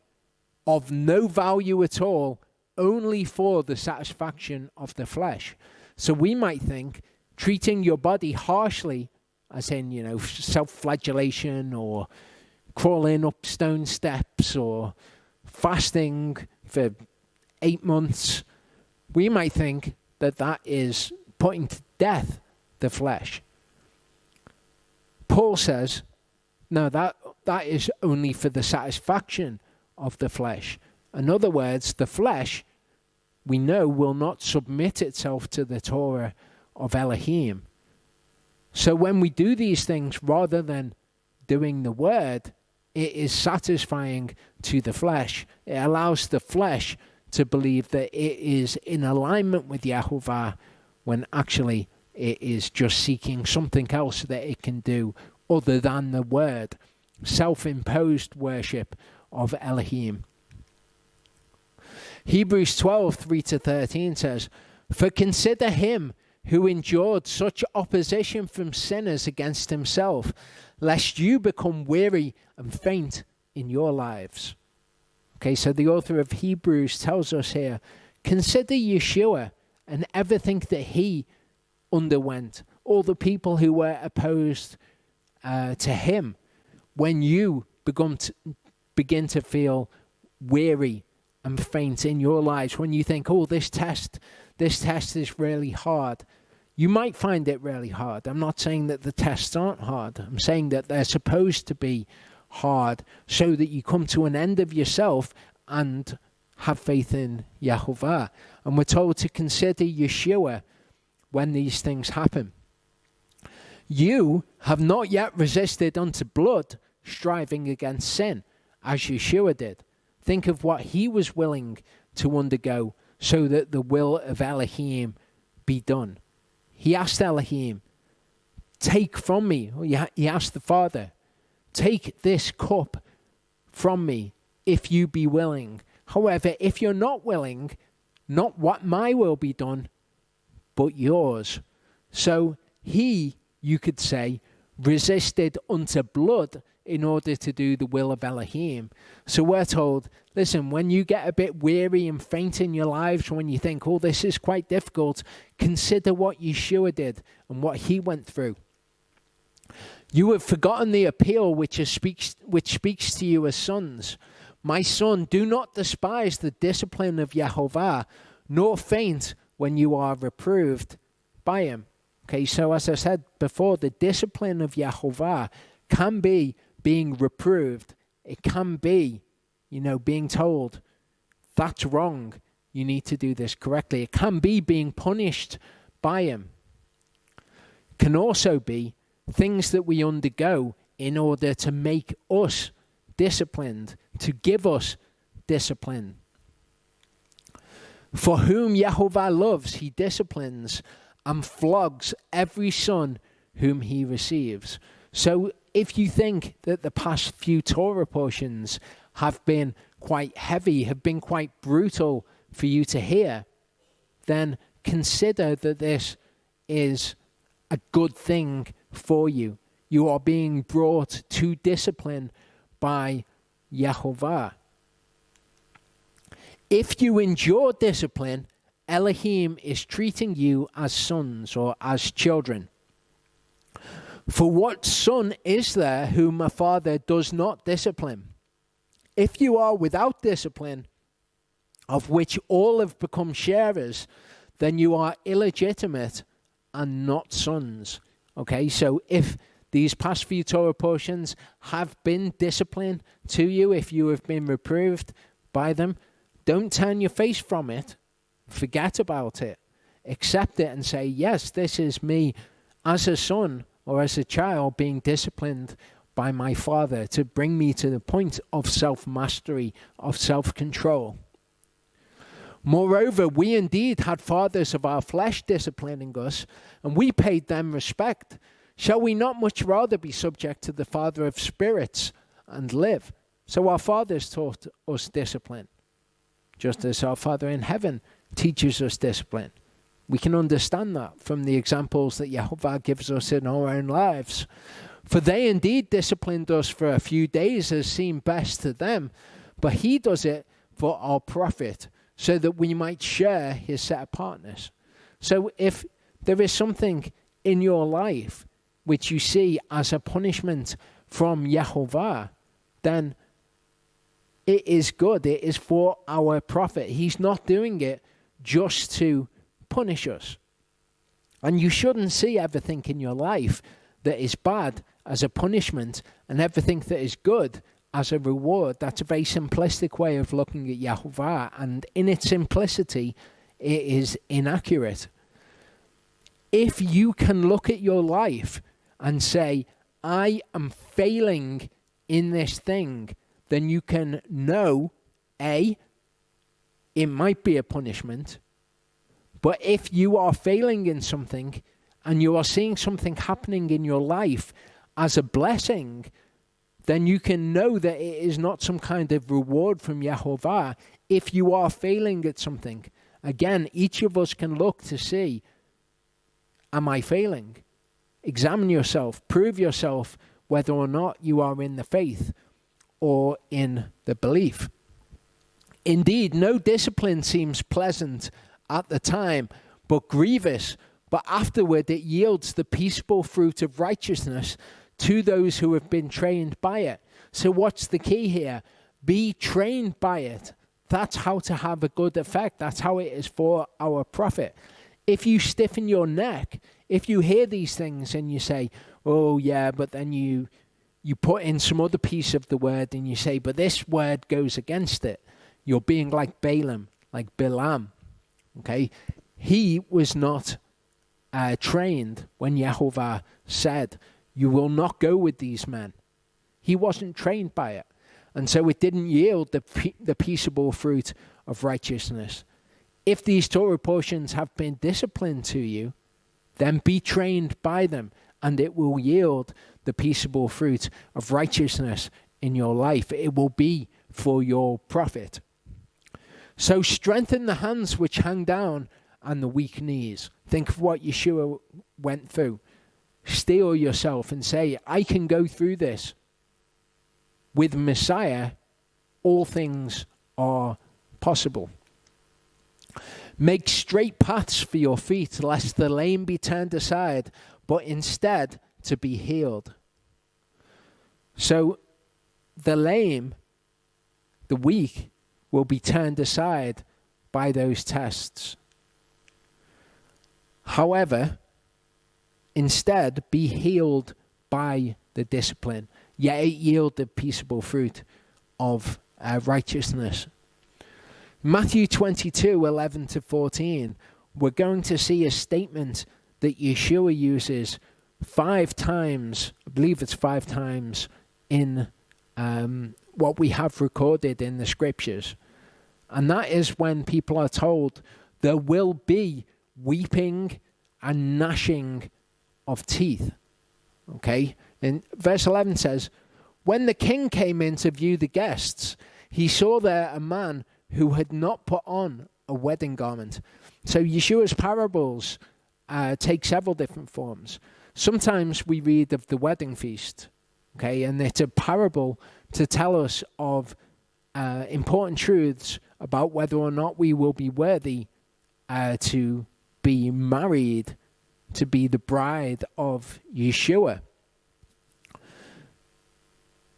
of no value at all, only for the satisfaction of the flesh. So we might think treating your body harshly, as in, self-flagellation or crawling up stone steps or fasting for 8 months, we might think that is putting to death the flesh. Paul says, no, that is only for the satisfaction of the flesh. In other words, the flesh, we know, will not submit itself to the Torah of Elohim. So when we do these things rather than doing the word, it is satisfying to the flesh. It allows the flesh to believe that it is in alignment with Yahovah, when actually it is just seeking something else that it can do other than the word. Self-imposed worship of Elohim. Hebrews 12:3-13 says, for consider him who endured such opposition from sinners against himself, lest you become weary and faint in your lives. Okay, so the author of Hebrews tells us here, consider Yeshua and everything that he underwent, all the people who were opposed to him. When you begin to feel weary and faint in your lives, when you think, oh, this test is really hard, you might find it really hard. I'm not saying that the tests aren't hard. I'm saying that they're supposed to be hard so that you come to an end of yourself and have faith in Yahovah. And we're told to consider Yeshua when these things happen. You have not yet resisted unto blood, striving against sin, as Yeshua did. Think of what he was willing to undergo so that the will of Elohim be done. He asked Elohim, take from me, he asked the Father, take this cup from me if you be willing. However, if you're not willing, not what my will be done, but yours. So he, you could say, resisted unto blood in order to do the will of Elohim. So we're told, listen, when you get a bit weary and faint in your lives, when you think, oh, this is quite difficult, consider what Yeshua did and what he went through. You have forgotten the appeal which speaks to you as sons. My son, do not despise the discipline of Yahovah, nor faint when you are reproved by him. Okay, so as I said before, the discipline of Yahovah can be being reproved. It can be, being told, that's wrong. You need to do this correctly. It can be being punished by him. It can also be things that we undergo in order to make us disciplined, to give us discipline. For whom Yahovah loves, he disciplines and flogs every son whom he receives. So if you think that the past few Torah portions have been quite heavy, have been quite brutal for you to hear, then consider that this is a good thing for you. You are being brought to discipline by Yehovah. If you endure discipline, Elohim is treating you as sons or as children. For what son is there whom a father does not discipline? If you are without discipline, of which all have become sharers, then you are illegitimate and not sons. Okay, so if these past few Torah portions have been discipline to you, if you have been reproved by them, don't turn your face from it. Forget about it. Accept it and say, yes, this is me as a son or as a child being disciplined by my father to bring me to the point of self-mastery, of self-control. Moreover, we indeed had fathers of our flesh disciplining us, and we paid them respect. Shall we not much rather be subject to the Father of spirits and live? So our fathers taught us discipline, just as our Father in heaven teaches us discipline. We can understand that from the examples that Yehovah gives us in our own lives. For they indeed disciplined us for a few days as seemed best to them, but he does it for our profit, so that we might share his set apartness. So if there is something in your life which you see as a punishment from Yehovah, then it is good. It is for our profit. He's not doing it just to punish us. And you shouldn't see everything in your life that is bad as a punishment and everything that is good as a reward. That's a very simplistic way of looking at Yehovah, and in its simplicity, it is inaccurate. If you can look at your life and say, I am failing in this thing, then you can know, A, it might be a punishment, but if you are failing in something and you are seeing something happening in your life as a blessing, then you can know that it is not some kind of reward from Yehovah if you are failing at something. Again, each of us can look to see, am I failing? Examine yourself, prove yourself whether or not you are in the faith or in the belief. Indeed, no discipline seems pleasant at the time, but grievous, but afterward it yields the peaceable fruit of righteousness to those who have been trained by it. So what's the key here? Be trained by it. That's how to have a good effect. That's how it is for our profit. If you stiffen your neck, if you hear these things and you say, oh yeah, but then you put in some other piece of the word and you say, but this word goes against it. You're being like Balaam, like Bilam. Okay? He was not trained when Yehovah said, you will not go with these men. He wasn't trained by it. And so it didn't yield the peaceable fruit of righteousness. If these Torah portions have been disciplined to you, then be trained by them, and it will yield the peaceable fruit of righteousness in your life. It will be for your profit. So strengthen the hands which hang down and the weak knees. Think of what Yeshua went through. Steel yourself and say, I can go through this. With Messiah, all things are possible. Make straight paths for your feet, lest the lame be turned aside, but instead to be healed. So the lame, the weak, will be turned aside by those tests. However, instead be healed by the discipline, yet it yield the peaceable fruit of righteousness. Matthew 22:11-14, we're going to see a statement that Yeshua uses 5 times, I believe it's 5 times in what we have recorded in the scriptures. And that is when people are told there will be weeping and gnashing of teeth. Okay? And verse 11 says, when the king came in to view the guests, he saw there a man who had not put on a wedding garment. So Yeshua's parables take several different forms. Sometimes we read of the wedding feast, okay, and it's a parable to tell us of important truths about whether or not we will be worthy to be married, to be the bride of Yeshua.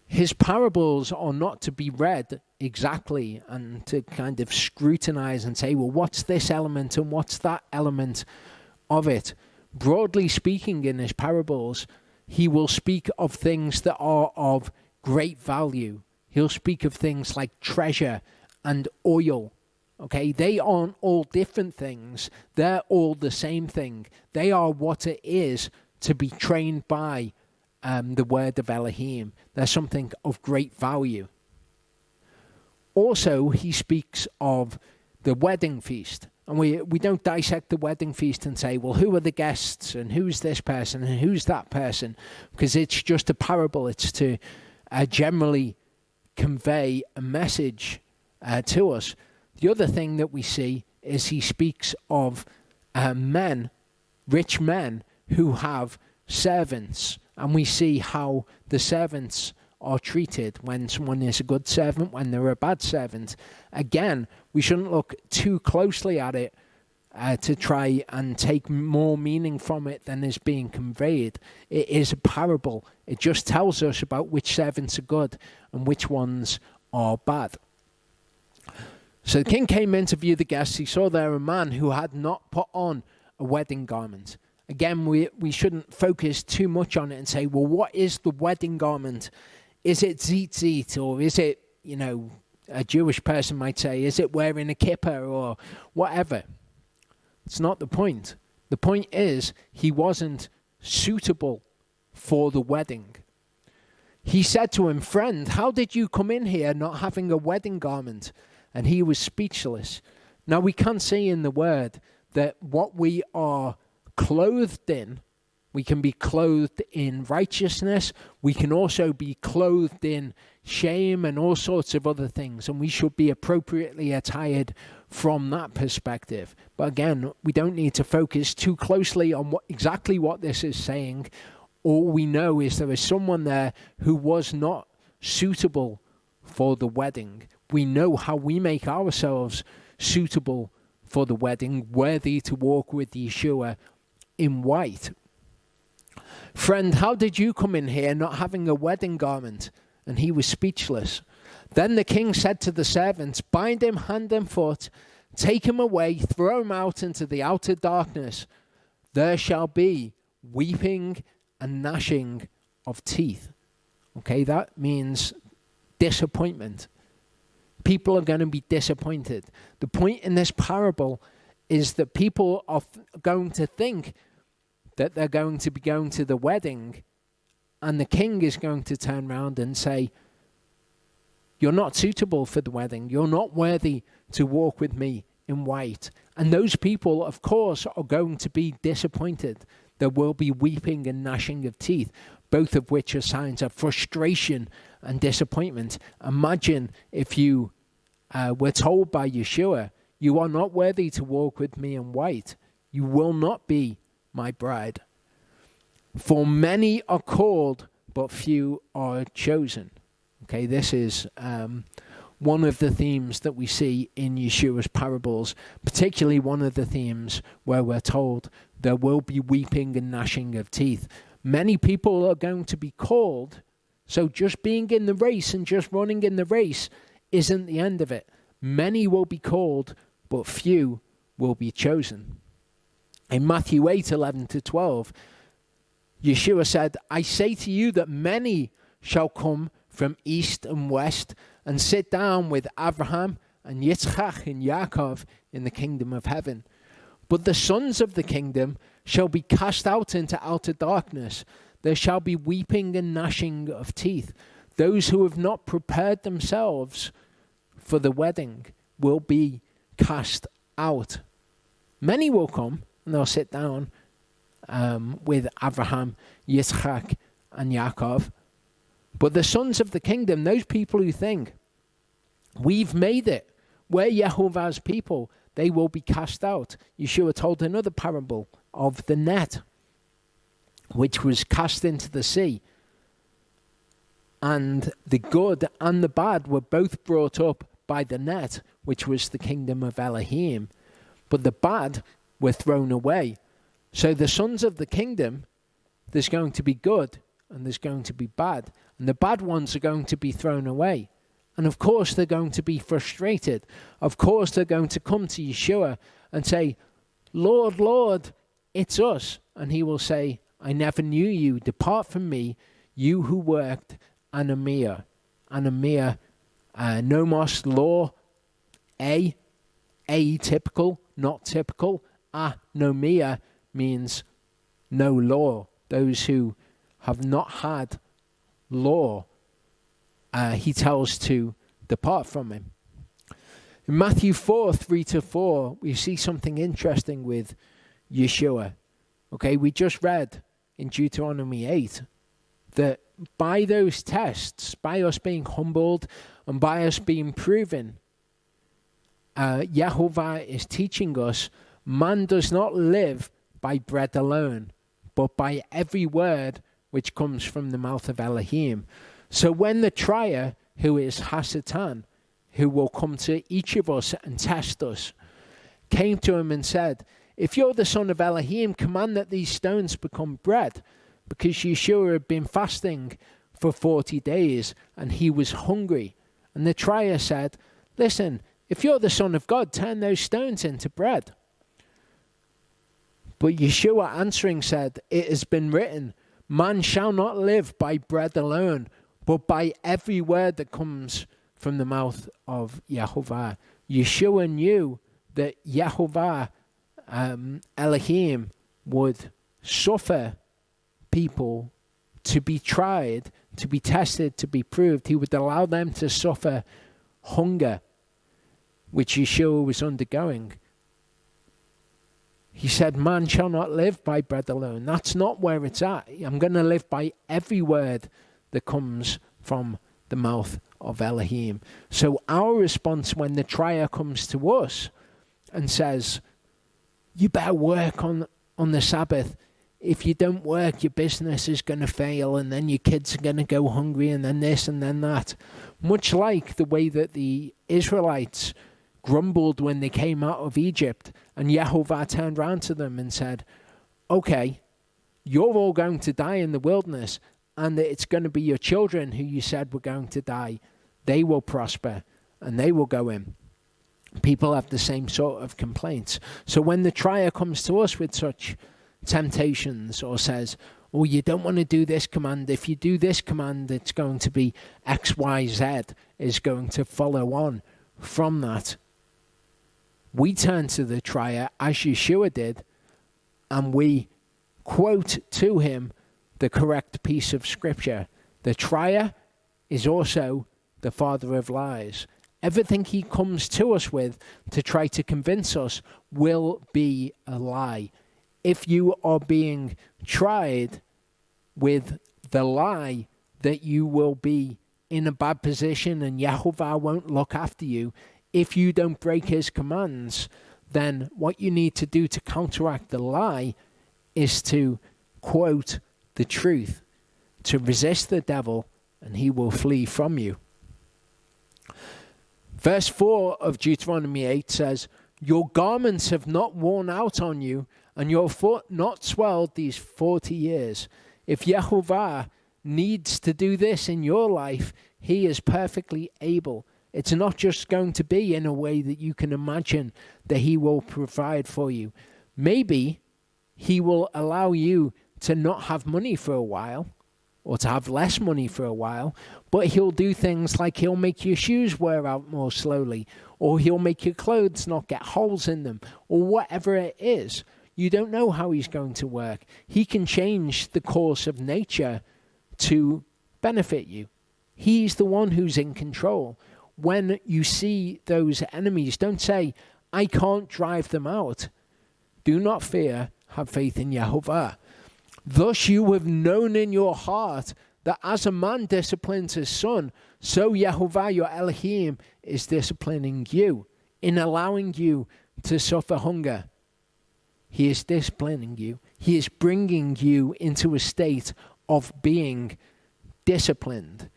His parables are not to be read exactly and to kind of scrutinize and say, well, what's this element and what's that element of it? Broadly speaking, in his parables, he will speak of things that are of great value. He'll speak of things like treasure and oil. Okay, they aren't all different things. They're all the same thing. They are what it is to be trained by the word of Elohim. They're something of great value. Also, he speaks of the wedding feast. And we don't dissect the wedding feast and say, well, who are the guests and who's this person and who's that person? Because it's just a parable. It's to generally convey a message to us. The other thing that we see is he speaks of men, rich men, who have servants. And we see how the servants are treated when someone is a good servant, when they're a bad servant. Again, we shouldn't look too closely at it to try and take more meaning from it than is being conveyed. It is a parable. It just tells us about which servants are good and which ones are bad. So the king came in to view the guests. He saw there a man who had not put on a wedding garment. Again, we shouldn't focus too much on it and say, well, what is the wedding garment? Is it tzitzit, or is it, a Jewish person might say, is it wearing a kippah or whatever? It's not the point. The point is he wasn't suitable for the wedding. He said to him, friend, how did you come in here not having a wedding garment? And he was speechless. Now we can see in the word that what we are clothed in, we can be clothed in righteousness. We can also be clothed in shame and all sorts of other things. And we should be appropriately attired from that perspective. But again, we don't need to focus too closely on exactly what this is saying. All we know is there is someone there who was not suitable for the wedding. We know how we make ourselves suitable for the wedding, worthy to walk with Yeshua in white. Friend, how did you come in here not having a wedding garment? And he was speechless. Then the king said to the servants, bind him hand and foot, take him away, throw him out into the outer darkness. There shall be weeping and gnashing of teeth. Okay, that means disappointment. People are going to be disappointed. The point in this parable is that people are going to think that they're going to be going to the wedding, and the king is going to turn around and say, you're not suitable for the wedding. You're not worthy to walk with me in white. And those people, of course, are going to be disappointed. There will be weeping and gnashing of teeth, both of which are signs of frustration and disappointment. Imagine if you were told by Yeshua, you are not worthy to walk with me in white. You will not be my bride. For many are called, but few are chosen. Okay, this is one of the themes that we see in Yeshua's parables, particularly one of the themes where we're told there will be weeping and gnashing of teeth. Many people are going to be called, so just being in the race and just running in the race isn't the end of it. Many will be called, but few will be chosen. In Matthew 8:11-12, Yeshua said, I say to you that many shall come from east and west and sit down with Abraham and Yitzchak and Yaakov in the kingdom of heaven. But the sons of the kingdom shall be cast out into outer darkness. There shall be weeping and gnashing of teeth. Those who have not prepared themselves for the wedding will be cast out. Many will come and they'll sit down with Abraham, Yitzchak, and Yaakov. But the sons of the kingdom, those people who think, we've made it, we're Yehovah's people, they will be cast out. Yeshua told another parable of the net, which was cast into the sea. And the good and the bad were both brought up by the net, which was the kingdom of Elohim. But the bad were thrown away. So the sons of the kingdom, there's going to be good and there's going to be bad. And the bad ones are going to be thrown away. And of course they're going to be frustrated. Of course they're going to come to Yeshua and say, Lord, Lord, it's us. And he will say, I never knew you. Depart from me, you who worked anomia. Anomia, nomos, law, atypical, not typical. Anomia means no law. Those who have not had law, he tells to depart from him. In Matthew 4:3-4, we see something interesting with Yeshua. Okay, we just read in Deuteronomy 8 that by those tests, by us being humbled and by us being proven, Yahovah is teaching us man does not live by bread alone, but by every word which comes from the mouth of Elohim. So when the trier, who is Hasatan, who will come to each of us and test us, came to him and said, if you're the son of Elohim, command that these stones become bread. Because Yeshua had been fasting for 40 days and he was hungry. And the trier said, listen, if you're the son of God, turn those stones into bread. But Yeshua answering said, it has been written, man shall not live by bread alone, but by every word that comes from the mouth of Yahovah. Yeshua knew that Yahovah, Elohim, would suffer people to be tried, to be tested, to be proved. He would allow them to suffer hunger, which Yeshua was undergoing. He said, man shall not live by bread alone. That's not where it's at. I'm going to live by every word that comes from the mouth of Elohim. So our response when the trier comes to us and says, you better work on the Sabbath. If you don't work, your business is going to fail, and then your kids are going to go hungry, and then this and then that. Much like the way that the Israelites grumbled when they came out of Egypt, and Yehovah turned around to them and said, okay, you're all going to die in the wilderness, and it's going to be your children who you said were going to die. They will prosper, and they will go in. People have the same sort of complaints. So when the trier comes to us with such temptations or says, oh, you don't want to do this command. If you do this command, it's going to be X, Y, Z is going to follow on from that. We turn to the trier as Yeshua did, and we quote to him the correct piece of scripture. The trier is also the father of lies. Everything he comes to us with to try to convince us will be a lie. If you are being tried with the lie that you will be in a bad position and Yehovah won't look after you, if you don't break his commands, then what you need to do to counteract the lie is to quote the truth, to resist the devil, and he will flee from you. Verse 4 of Deuteronomy 8 says, your garments have not worn out on you, and your foot not swelled these 40 years. If Yehovah needs to do this in your life, he is perfectly able. It's not just going to be in a way that you can imagine that he will provide for you. Maybe he will allow you to not have money for a while, or to have less money for a while, but he'll do things like he'll make your shoes wear out more slowly, or he'll make your clothes not get holes in them, or whatever it is. You don't know how he's going to work. He can change the course of nature to benefit you. He's the one who's in control. When you see those enemies, don't say, I can't drive them out. Do not fear, have faith in Yehovah. Thus you have known in your heart that as a man disciplines his son, so Yehovah your Elohim is disciplining you in allowing you to suffer hunger. He is disciplining you. He is bringing you into a state of being disciplined.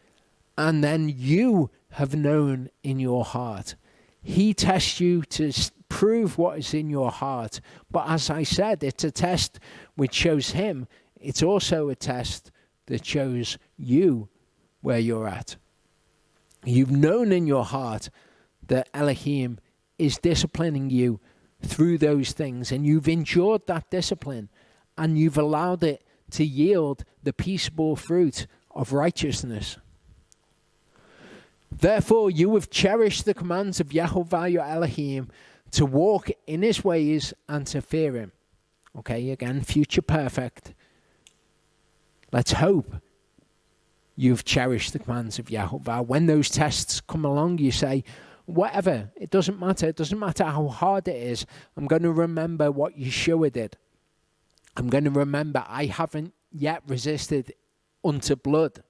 And then you have known in your heart. He tests you to prove what is in your heart. But as I said, it's a test which shows him. It's also a test that shows you where you're at. You've known in your heart that Elohim is disciplining you through those things, and you've endured that discipline, and you've allowed it to yield the peaceable fruit of righteousness. Therefore, you have cherished the commands of Yehovah your Elohim to walk in his ways and to fear him. Okay, again, future perfect. Let's hope you've cherished the commands of Yehovah. When those tests come along, you say, whatever, it doesn't matter. It doesn't matter how hard it is. I'm going to remember what Yeshua did. I'm going to remember I haven't yet resisted unto blood,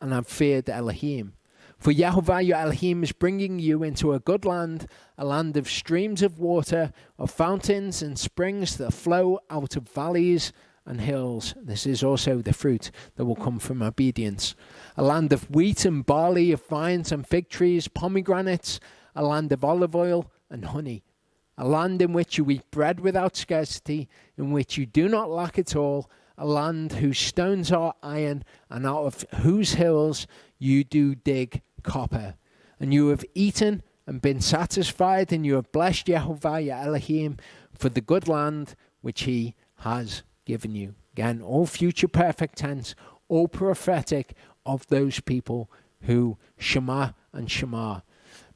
and I've feared Elohim. For Yehovah your Elohim is bringing you into a good land, a land of streams of water, of fountains and springs that flow out of valleys and hills. This is also the fruit that will come from obedience. A land of wheat and barley, of vines and fig trees, pomegranates, a land of olive oil and honey. A land in which you eat bread without scarcity, in which you do not lack at all. A land whose stones are iron, and out of whose hills you do dig copper. And you have eaten and been satisfied, and you have blessed Yehovah your Elohim for the good land which he has given you. Again, all future perfect tense, all prophetic of those people who Shema and Shema.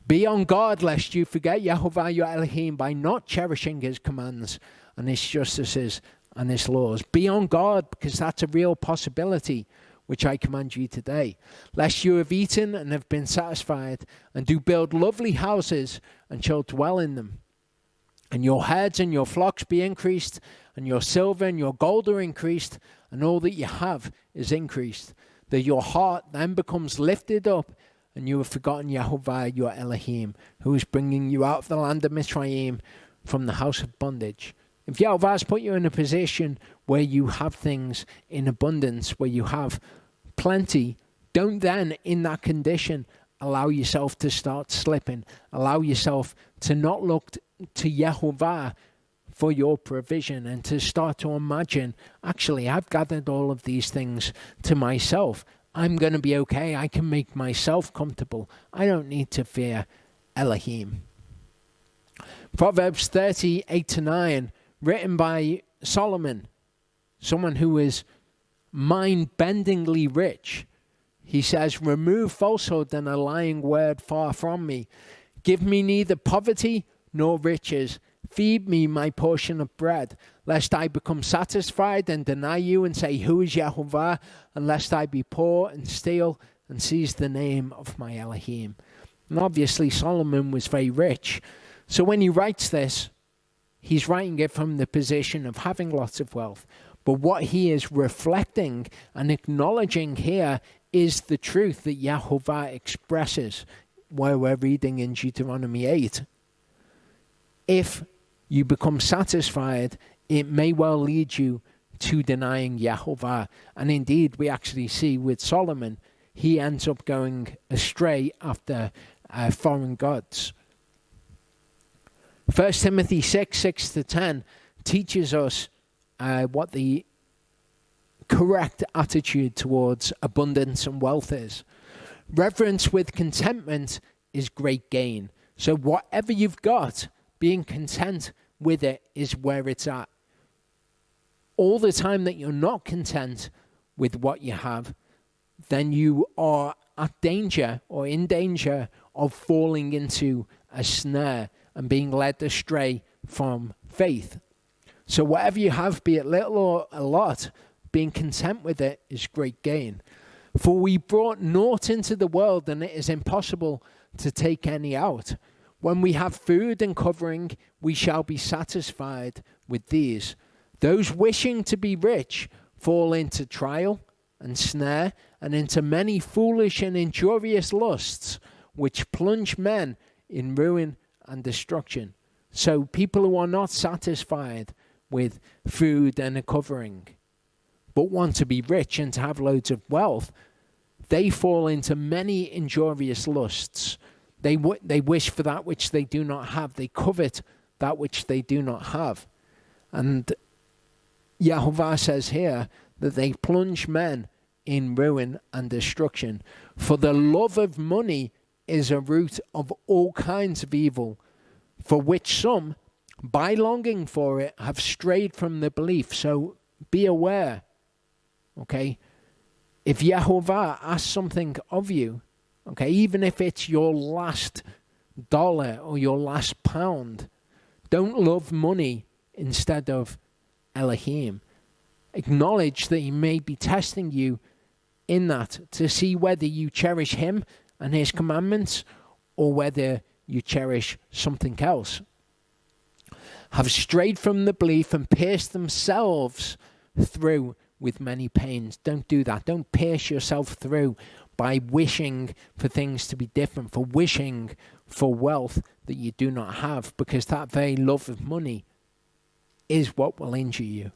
Be on guard lest you forget Yehovah your Elohim by not cherishing his commands and his justices and his laws. Be on guard, because that's a real possibility, which I command you today. Lest you have eaten and have been satisfied, and do build lovely houses, and shall dwell in them. And your herds and your flocks be increased, and your silver and your gold are increased, and all that you have is increased. That your heart then becomes lifted up, and you have forgotten Yehovah your Elohim, who is bringing you out of the land of Mitzrayim from the house of bondage. If Yehovah has put you in a position where you have things in abundance, where you have plenty, don't then, in that condition, allow yourself to start slipping. Allow yourself to not look to Yehovah for your provision, and to start to imagine, actually, I've gathered all of these things to myself. I'm going to be okay. I can make myself comfortable. I don't need to fear Elohim. Proverbs 30:8-9, written by Solomon, someone who is mind-bendingly rich. He says, remove falsehood and a lying word far from me. Give me neither poverty nor riches. Feed me my portion of bread, lest I become satisfied and deny you and say, who is Yehovah? And lest I be poor and steal and seize the name of my Elohim. And obviously Solomon was very rich. So when he writes this, he's writing it from the position of having lots of wealth. But what he is reflecting and acknowledging here is the truth that Yehovah expresses, where we're reading in Deuteronomy 8. If you become satisfied, it may well lead you to denying Yehovah. And indeed, we actually see with Solomon, he ends up going astray after foreign gods. 1 Timothy 6:6-10 teaches us what the correct attitude towards abundance and wealth is. Reverence with contentment is great gain. So whatever you've got, being content with it is where it's at. All the time that you're not content with what you have, then you are at danger or in danger of falling into a snare and being led astray from faith. So whatever you have, be it little or a lot, being content with it is great gain. For we brought naught into the world, and it is impossible to take any out. When we have food and covering, we shall be satisfied with these. Those wishing to be rich fall into trial and snare, and into many foolish and injurious lusts, which plunge men in ruin and destruction. So people who are not satisfied with food and a covering, but want to be rich and to have loads of wealth, they fall into many injurious lusts. They wish for that which they do not have. They covet that which they do not have. And Yehovah says here that they plunge men in ruin and destruction. For the love of money is a root of all kinds of evil, for which some, by longing for it, have strayed from the belief. So be aware, okay? If Yehovah asks something of you, okay, even if it's your last dollar or your last pound, don't love money instead of Elohim. Acknowledge that he may be testing you in that to see whether you cherish him and his commandments or whether you cherish something else. Have strayed from the belief and pierced themselves through with many pains. Don't do that. Don't pierce yourself through by wishing for things to be different, for wishing for wealth that you do not have, because that very love of money is what will injure you.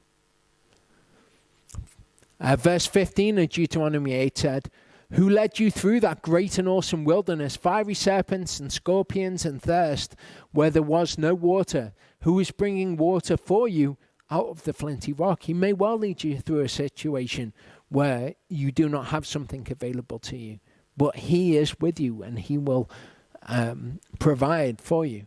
Verse 15 of Deuteronomy 8 said, who led you through that great and awesome wilderness, fiery serpents and scorpions and thirst, where there was no water? Who is bringing water for you out of the flinty rock? He may well lead you through a situation where you do not have something available to you, but he is with you and he will provide for you.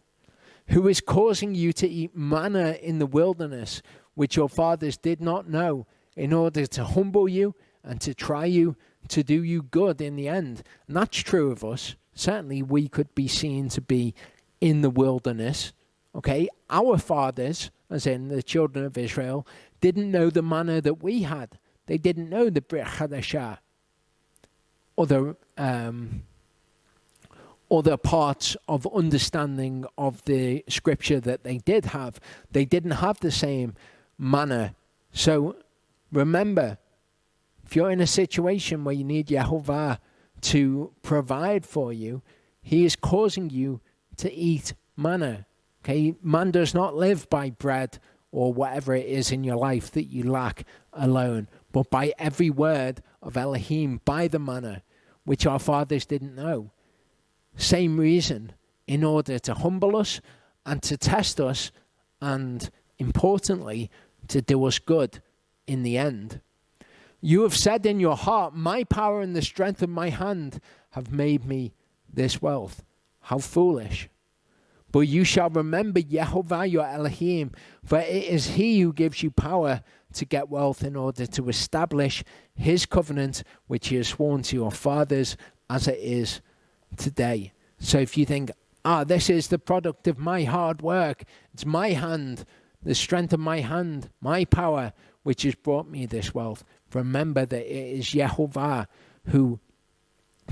Who is causing you to eat manna in the wilderness, which your fathers did not know, in order to humble you and to try you, to do you good in the end? And that's true of us. Certainly we could be seen to be in the wilderness. Okay, our fathers, as in the children of Israel, didn't know the manna that we had. They didn't know the Brit Hadashah, other parts of understanding of the scripture that they did have. They didn't have the same manna. So remember, if you're in a situation where you need Yehovah to provide for you, he is causing you to eat manna. Okay, man does not live by bread or whatever it is in your life that you lack alone, but by every word of Elohim, by the manna, which our fathers didn't know. Same reason, in order to humble us and to test us, and importantly, to do us good in the end. You have said in your heart, my power and the strength of my hand have made me this wealth. How foolish. But you shall remember Yehovah your Elohim, for it is he who gives you power to get wealth in order to establish his covenant, which he has sworn to your fathers, as it is today. So if you think, this is the product of my hard work, it's my hand, the strength of my hand, my power, which has brought me this wealth, remember that it is Yehovah who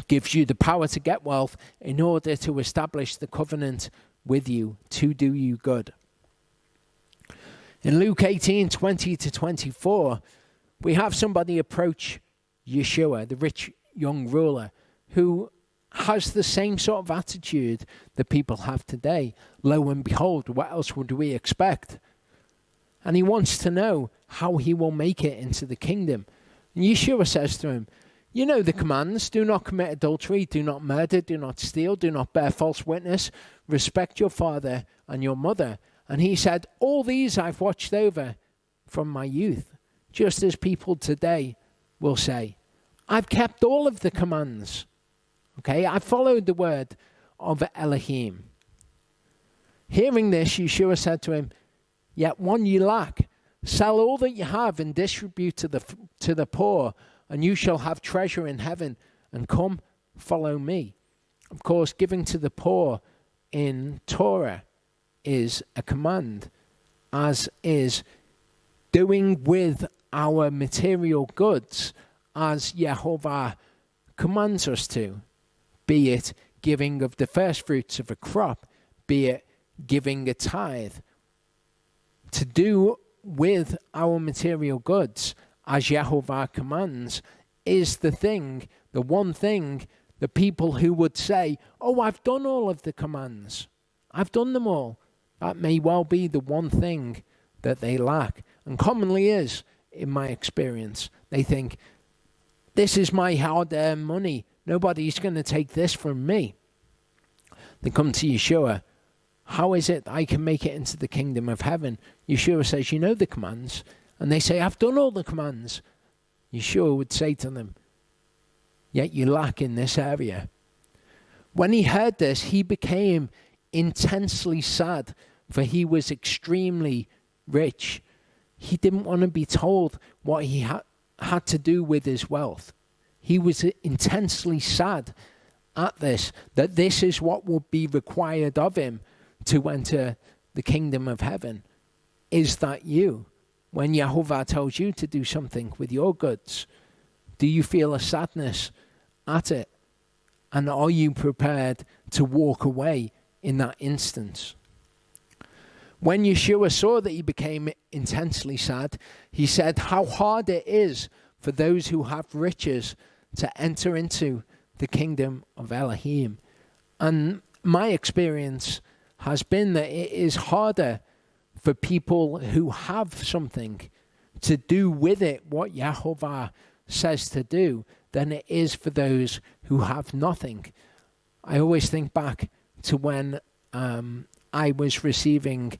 gives you the power to get wealth in order to establish the covenant with you to do you good. In Luke 18:20-24, we have somebody approach Yeshua, the rich young ruler, who has the same sort of attitude that people have today. Lo and behold, what else would we expect? And he wants to know how he will make it into the kingdom. And Yeshua says to him, you know the commands: do not commit adultery, do not murder, do not steal, do not bear false witness, respect your father and your mother. And he said, all these I've watched over from my youth. Just as people today will say, I've kept all of the commands. Okay, I followed the word of Elohim. Hearing this, Yeshua said to him, yet one you lack. Sell all that you have and distribute to the poor, and you shall have treasure in heaven, and come, follow me. Of course, giving to the poor in Torah is a command, as is doing with our material goods as Yehovah commands us to, be it giving of the first fruits of a crop, be it giving a tithe. To do with our material goods as Yehovah commands is the one thing, the people who would say, oh, I've done all of the commands. I've done them all. That may well be the one thing that they lack, and commonly is, in my experience. They think, This is my hard-earned money. Nobody's going to take this from me. They come to Yeshua. How is it I can make it into the kingdom of heaven? Yeshua says, you know the commands. And they say, I've done all the commands. Yeshua would say to them, yet you lack in this area. When he heard this, he became intensely sad, for he was extremely rich. He didn't want to be told what he had to do with his wealth. He was intensely sad at this, that this is what would be required of him to enter the kingdom of heaven. Is that you? When Yehovah tells you to do something with your goods, do you feel a sadness at it? And are you prepared to walk away in that instance? When Yeshua saw that he became intensely sad, he said, how hard it is for those who have riches to enter into the kingdom of Elohim. And my experience has been that it is harder for people who have something to do with it what Yehovah says to do than it is for those who have nothing. I always think back to when I was receiving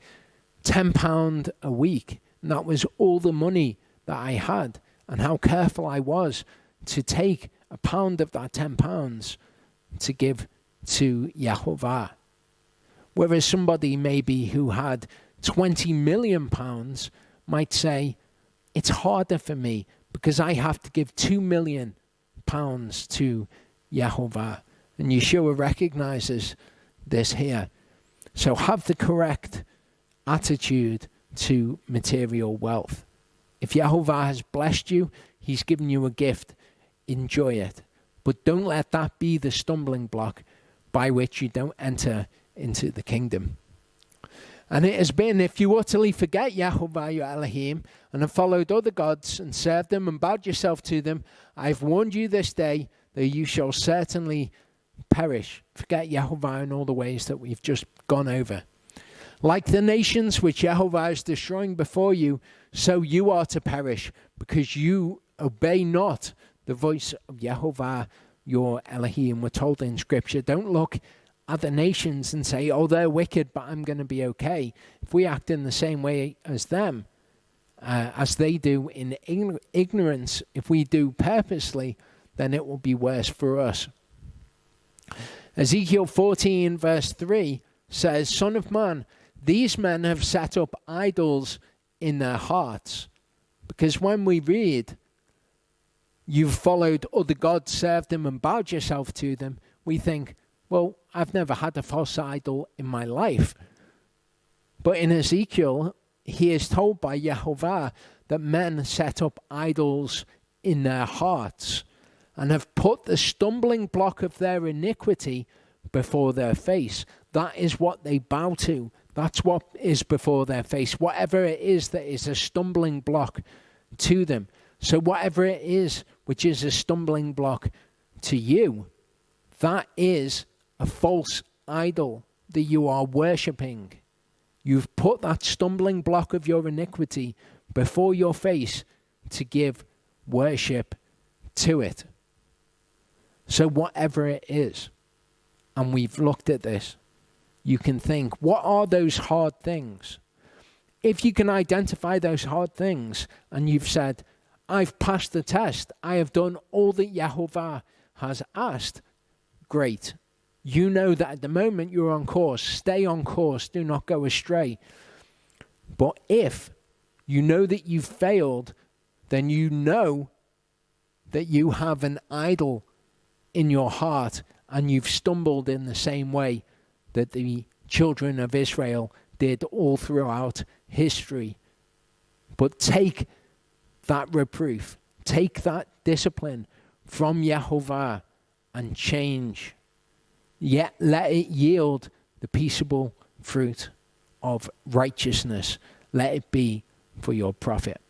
£10 a week, and that was all the money that I had, and how careful I was to take a pound of that £10 to give to Yehovah. Whereas somebody maybe who had £20 million might say, it's harder for me because I have to give £2 million to Yehovah. And Yeshua recognizes this here. So have the correct attitude to material wealth. If Yehovah has blessed you, he's given you a gift, enjoy it. But don't let that be the stumbling block by which you don't enter into the kingdom. And it has been, if you utterly forget Yehovah your Elohim and have followed other gods and served them and bowed yourself to them, I've warned you this day that you shall certainly perish. Forget Yehovah in all the ways that we've just gone over. Like the nations which Yehovah is destroying before you, so you are to perish, because you obey not the voice of Yehovah your Elohim. We're told in Scripture, don't look at the nations and say, oh, they're wicked, but I'm going to be okay. If we act in the same way as them, as they do in ignorance, if we do purposely, then it will be worse for us. Ezekiel 14 verse 3 says, Son of man, these men have set up idols in their hearts. Because when we read, you've followed other gods, served them and bowed yourself to them, we think, well, I've never had a false idol in my life. But in Ezekiel, he is told by Yehovah that men set up idols in their hearts and have put the stumbling block of their iniquity before their face. That is what they bow to. That's what is before their face. Whatever it is that is a stumbling block to them. So whatever it is which is a stumbling block to you, that is a false idol that you are worshipping. You've put that stumbling block of your iniquity before your face to give worship to it. So whatever it is, and we've looked at this, you can think, what are those hard things? If you can identify those hard things and you've said, I've passed the test, I have done all that Yehovah has asked, great. You know that at the moment you're on course. Stay on course. Do not go astray. But if you know that you've failed, then you know that you have an idol in your heart and you've stumbled in the same way that the children of Israel did all throughout history. But take that reproof, take that discipline from Yehovah and change. Yet let it yield the peaceable fruit of righteousness. Let it be for your profit.